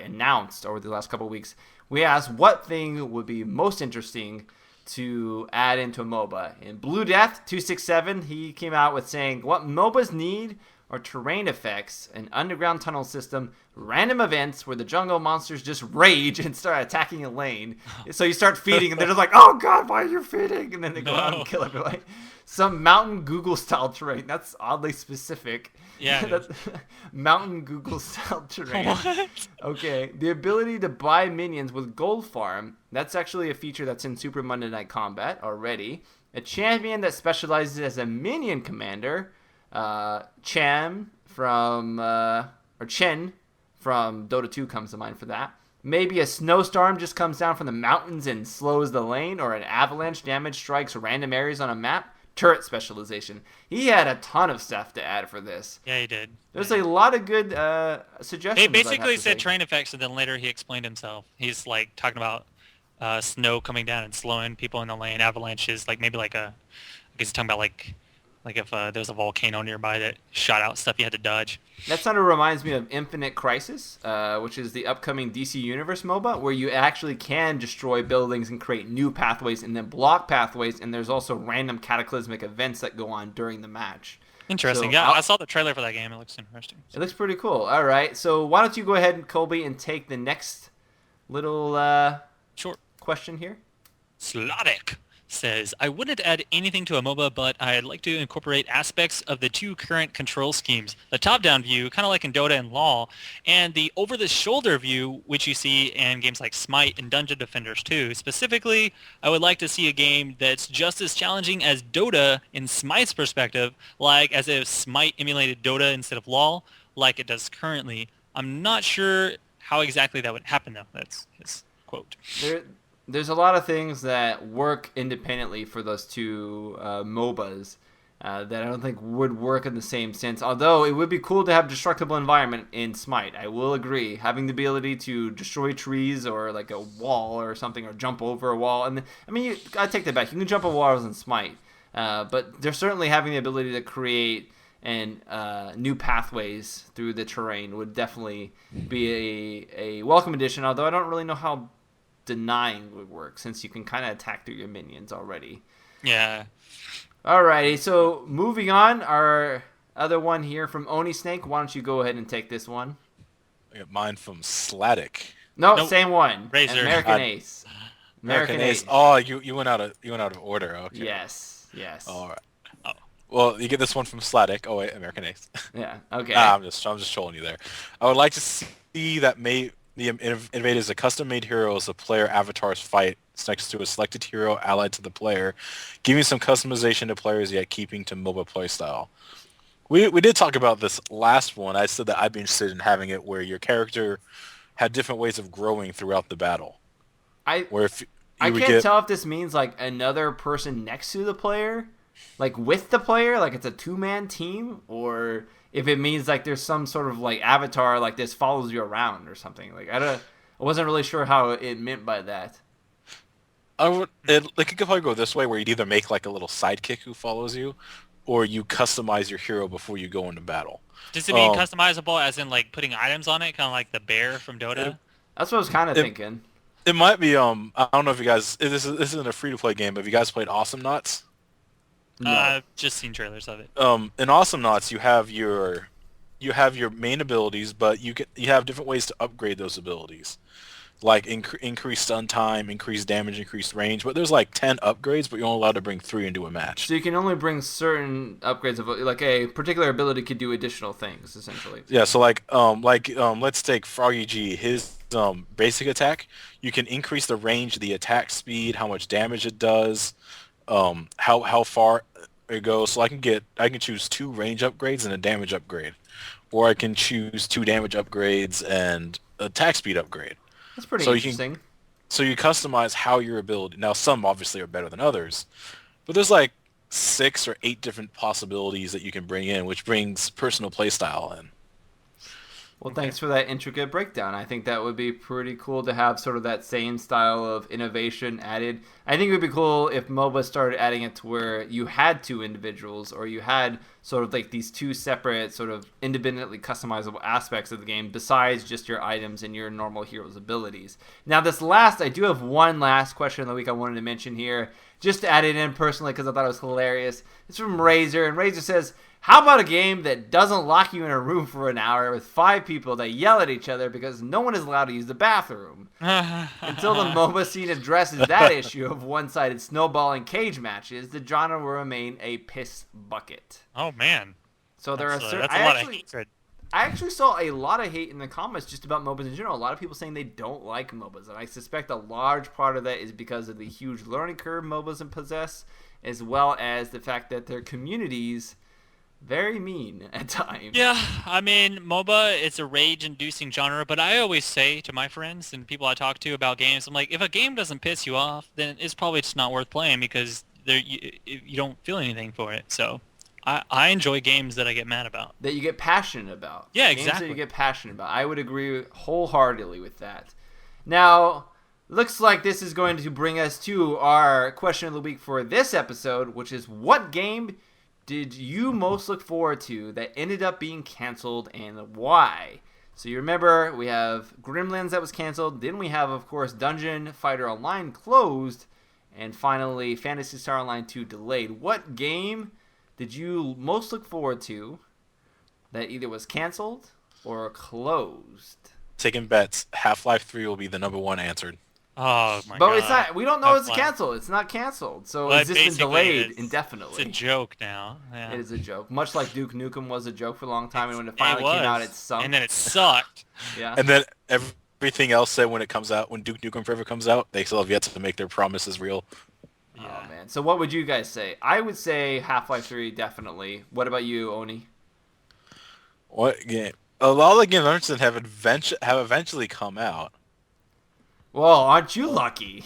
Speaker 1: announced over the last couple of weeks. We asked what thing would be most interesting to add into a MOBA. And Blue Death 267, he came out with saying, what MOBAs need are terrain effects, an underground tunnel system, random events where the jungle monsters just rage and start attacking a lane. So you start feeding and they're just like, oh god, why are you feeding? And then they go out and kill everybody. Some mountain Google style terrain. That's oddly specific.
Speaker 2: Yeah.
Speaker 1: That's mountain Google style terrain.
Speaker 2: What?
Speaker 1: Okay. The ability to buy minions with Gold Farm. That's actually a feature that's in Super Monday Night Combat already. A champion that specializes as a minion commander. Chen from Dota 2 comes to mind for that. Maybe a snowstorm just comes down from the mountains and slows the lane, or an avalanche damage strikes random areas on a map. Turret specialization. He had a ton of stuff to add for this.
Speaker 2: Yeah, he did.
Speaker 1: There's a lot of good suggestions.
Speaker 2: He basically said terrain effects, and then later he explained himself. He's like talking about snow coming down and slowing people in the lane, avalanches, like maybe like I guess he's talking about like if there was a volcano nearby that shot out stuff you had to dodge.
Speaker 1: That sort of reminds me of Infinite Crisis, which is the upcoming DC Universe MOBA, where you actually can destroy buildings and create new pathways and then block pathways, and there's also random cataclysmic events that go on during the match.
Speaker 2: Interesting.
Speaker 1: So
Speaker 2: Yeah, I saw the trailer for that game. It looks interesting.
Speaker 1: It looks pretty cool. All right. So why don't you go ahead, Colby, and take the next little
Speaker 2: Sure.
Speaker 1: question here?
Speaker 2: Slodic says, I wouldn't add anything to a MOBA, but I'd like to incorporate aspects of the two current control schemes. The top-down view, kind of like in Dota and LoL, and the over-the-shoulder view, which you see in games like Smite and Dungeon Defenders 2. Specifically, I would like to see a game that's just as challenging as Dota in Smite's perspective, like as if Smite emulated Dota instead of LoL, like it does currently. I'm not sure how exactly that would happen, though. That's his quote.
Speaker 1: There's a lot of things that work independently for those two MOBAs that I don't think would work in the same sense. Although it would be cool to have destructible environment in Smite. I will agree. Having the ability to destroy trees or like a wall or something, or jump over a wall. And I take that back. You can jump over walls in Smite, but they're certainly having the ability to create and new pathways through the terrain would definitely be a welcome addition. Although I don't really know how denying would work, since you can kind of attack through your minions already.
Speaker 2: Yeah.
Speaker 1: Alrighty, so moving on, our other one here from Oni Snake. Why don't you go ahead and take this one?
Speaker 3: I got mine from Slatic.
Speaker 1: Nope. Same one.
Speaker 2: Razor.
Speaker 1: American Ace. American Ace.
Speaker 3: Oh, you went out of order. Okay.
Speaker 1: Yes.
Speaker 3: All right. Oh. Well, you get this one from Slatic. Oh wait, American Ace.
Speaker 1: Yeah. Okay.
Speaker 3: I'm just trolling you there. I would like to see that the invaders, a custom-made heroes, the player avatars fight next to a selected hero allied to the player, giving some customization to players yet keeping to MOBA playstyle. We did talk about this last one. I said that I'd be interested in having it where your character had different ways of growing throughout the battle.
Speaker 1: I can't tell if this means like another person next to the player, like with the player, like it's a two-man team, or if it means like there's some sort of like avatar like this follows you around or something. Like I wasn't really sure how it meant by that.
Speaker 3: It could probably go this way, where you'd either make like a little sidekick who follows you, or you customize your hero before you go into battle.
Speaker 2: Does it mean customizable as in like putting items on it, kind of like the bear from Dota?
Speaker 1: That's what I was kind of thinking.
Speaker 3: It might be. I don't know if you guys. This isn't a free-to-play game, but have you guys played Awesome Knots?
Speaker 2: No. I've just seen trailers of it.
Speaker 3: In Awesome Knots, you have your main abilities, but you have different ways to upgrade those abilities, like increased stun time, increased damage, increased range. But there's like 10 upgrades, but you're only allowed to bring 3 into a match.
Speaker 1: So you can only bring certain upgrades of like a particular ability could do additional things, essentially.
Speaker 3: Yeah. So let's take Froggy G. His basic attack, you can increase the range, the attack speed, how much damage it does, how far it goes. So I can choose 2 range upgrades and a damage upgrade, or I can choose 2 damage upgrades and attack speed upgrade.
Speaker 1: That's pretty interesting.
Speaker 3: So you customize how your ability. Now some obviously are better than others, but there's like 6 or 8 different possibilities that you can bring in, which brings personal playstyle in.
Speaker 1: Well, thanks for that intricate breakdown. I think that would be pretty cool to have sort of that same style of innovation added. I think it would be cool if MOBA started adding it to where you had 2 individuals, or you had sort of like these 2 separate sort of independently customizable aspects of the game besides just your items and your normal hero's abilities. Now I do have one last question of the week I wanted to mention here, just to add it in personally because I thought it was hilarious. It's from Razor, and Razor says, how about a game that doesn't lock you in a room for an hour with 5 people that yell at each other because no one is allowed to use the bathroom? Until the MOBA scene addresses that issue of one-sided snowballing cage matches, the genre will remain a piss bucket.
Speaker 2: Oh, man.
Speaker 1: So there are certain...
Speaker 2: That's a lot of hatred.
Speaker 1: I actually saw a lot of hate in the comments just about MOBAs in general. A lot of people saying they don't like MOBAs, and I suspect a large part of that is because of the huge learning curve MOBAs possess, as well as the fact that their communities... very mean at times.
Speaker 2: Yeah, I mean, MOBA, it's a rage-inducing genre, but I always say to my friends and people I talk to about games, I'm like, if a game doesn't piss you off, then it's probably just not worth playing because you don't feel anything for it. So I enjoy games that I get mad about.
Speaker 1: That you get passionate about.
Speaker 2: Yeah,
Speaker 1: games
Speaker 2: exactly.
Speaker 1: That you get passionate about. I would agree wholeheartedly with that. Now, looks like this is going to bring us to our question of the week for this episode, which is, what game did you most look forward to that ended up being canceled, and why? So you remember, we have Grimlands that was canceled. Then we have, of course, Dungeon Fighter Online closed. And finally, Phantasy Star Online 2 delayed. What game did you most look forward to that either was canceled or closed?
Speaker 3: Taking bets. Half-Life 3 will be the #1 answered.
Speaker 2: Oh my god!
Speaker 1: But it's not. We don't know it's
Speaker 2: Half-Life.
Speaker 1: canceled. It's not canceled. So
Speaker 2: Well,
Speaker 1: it's just been delayed
Speaker 2: it's
Speaker 1: indefinitely.
Speaker 2: a joke now. Yeah.
Speaker 1: It is a joke. Much like Duke Nukem was a joke for a long time, and when it
Speaker 2: It
Speaker 1: finally came out,
Speaker 2: was.
Speaker 1: it sunk.
Speaker 2: And then it sucked.
Speaker 1: Yeah.
Speaker 3: And then everything else said when it comes out, when Duke Nukem Forever comes out, they still have yet to make their promises real.
Speaker 1: Oh man. So what would you guys say? I would say Half-Life 3 definitely. What about you, Oni?
Speaker 3: What game? A lot of the games have eventually come out.
Speaker 1: Well, aren't you lucky?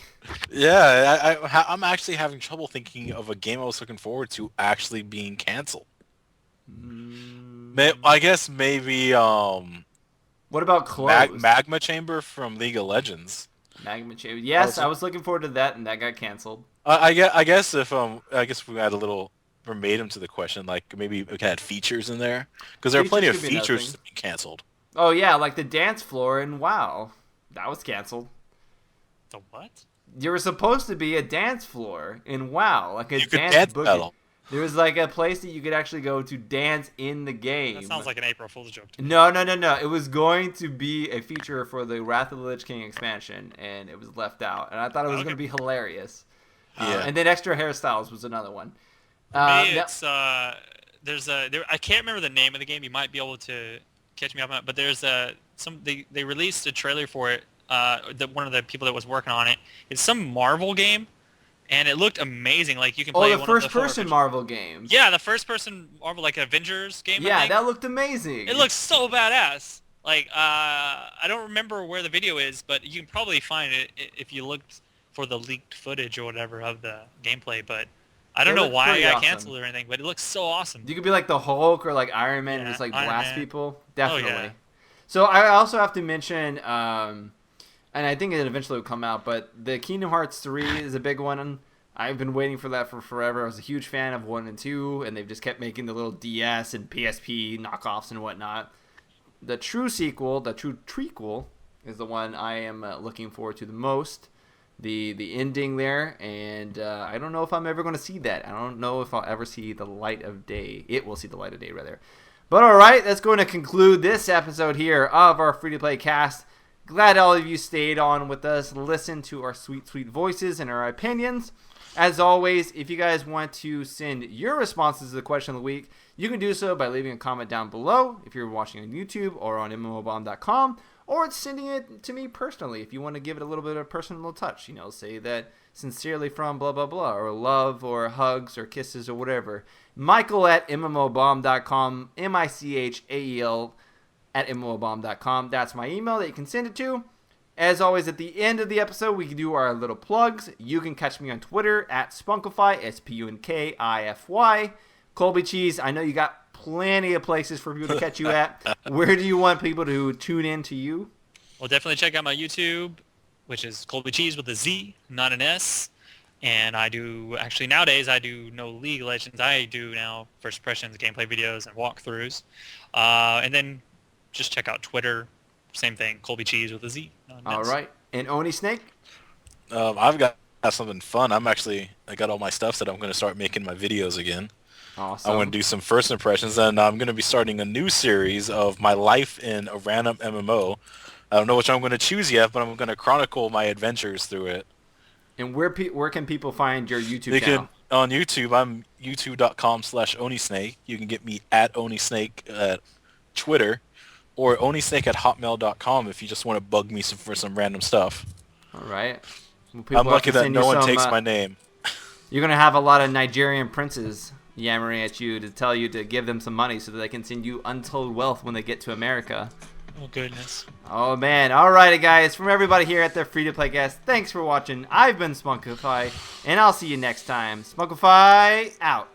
Speaker 3: Yeah, I'm actually having trouble thinking of a game I was looking forward to actually being canceled. I guess maybe
Speaker 1: What about closed?
Speaker 3: Magma Chamber from League of Legends.
Speaker 1: Magma Chamber. Yes, I was looking forward to that, and that got canceled.
Speaker 3: I guess if we add a little verbatim to the question, like maybe we could add features in there, because there are plenty of features to be canceled.
Speaker 1: Oh yeah, like the dance floor in WoW, that was canceled.
Speaker 2: The what?
Speaker 1: There was supposed to be a dance floor in WoW, like a
Speaker 3: You could
Speaker 1: dance boogie.
Speaker 3: battle.
Speaker 1: There was like a place that you could actually go to dance in the game.
Speaker 2: That sounds like an April Fool's joke to me.
Speaker 1: No. It was going to be a feature for the Wrath of the Lich King expansion, and it was left out. And I thought it was going to be hilarious.
Speaker 3: Yeah.
Speaker 1: And then extra hairstyles was another one.
Speaker 2: Maybe it's I can't remember the name of the game. You might be able to catch me up on it, but there's they released a trailer for it. One of the people that was working on it. It's some Marvel game, and it looked amazing. Like you can play
Speaker 1: the first-person Marvel games.
Speaker 2: Yeah, the first-person Marvel, like Avengers game.
Speaker 1: Yeah, that looked amazing.
Speaker 2: It looks so badass. Like I don't remember where the video is, but you can probably find it if you looked for the leaked footage or whatever of the gameplay. But I don't know why it got canceled or anything, but it looks so awesome.
Speaker 1: You could be like the Hulk or like Iron Man and just like blast people. Definitely.
Speaker 2: Oh, yeah.
Speaker 1: So I also have to mention, and I think it eventually will come out, but the Kingdom Hearts 3 is a big one. I've been waiting for that for forever. I was a huge fan of 1 and 2, and they've just kept making the little DS and PSP knockoffs and whatnot. The true sequel, the true trequel, is the one I am looking forward to the most. The ending there, and I don't know if I'm ever going to see that. I don't know if I'll ever see the light of day. It will see the light of day, rather. But all right, that's going to conclude this episode here of our free-to-play cast. Glad all of you stayed on with us, listened to our sweet, sweet voices and our opinions. As always, if you guys want to send your responses to the question of the week, you can do so by leaving a comment down below if you're watching on YouTube or on MMOBomb.com, or sending it to me personally if you want to give it a little bit of personal touch. You know, say that sincerely from blah, blah, blah, or love or hugs or kisses or whatever. Michael at MMOBomb.com, MICHAEL at MMOBomb.com. That's my email that you can send it to. As always, at the end of the episode, we can do our little plugs. You can catch me on Twitter at Spunkify, SPUNKIFY. Colby Cheese, I know you got plenty of places for people to catch you at. Where do you want people to tune in to you?
Speaker 2: Well, definitely check out my YouTube, which is Colby Cheese with a Z, not an S. And nowadays I do no League of Legends. I do now first impressions, gameplay videos, and walkthroughs. And then just check out Twitter. Same thing, Colby Cheese with a Z.
Speaker 1: All right. And Oni Snake?
Speaker 3: I've got something fun. I got all my stuff that I'm going to start making my videos again.
Speaker 1: Awesome.
Speaker 3: I'm going to do some first impressions, and I'm going to be starting a new series of my life in a random MMO. I don't know which I'm going to choose yet, but I'm going to chronicle my adventures through it.
Speaker 1: And where can people find your YouTube channel?
Speaker 3: On YouTube, I'm youtube.com/Onisnake. You can get me at Onisnake at Twitter, or onisnake@hotmail.com if you just want to bug me for some random stuff.
Speaker 1: All right. Well,
Speaker 3: I'm lucky that no one takes my name.
Speaker 1: You're going to have a lot of Nigerian princes yammering at you to tell you to give them some money so that they can send you untold wealth when they get to America.
Speaker 2: Oh, goodness.
Speaker 1: Oh, man. All right, guys. From everybody here at the Free-to-Play Cast, thanks for watching. I've been Spunkify, and I'll see you next time. Spunkify out.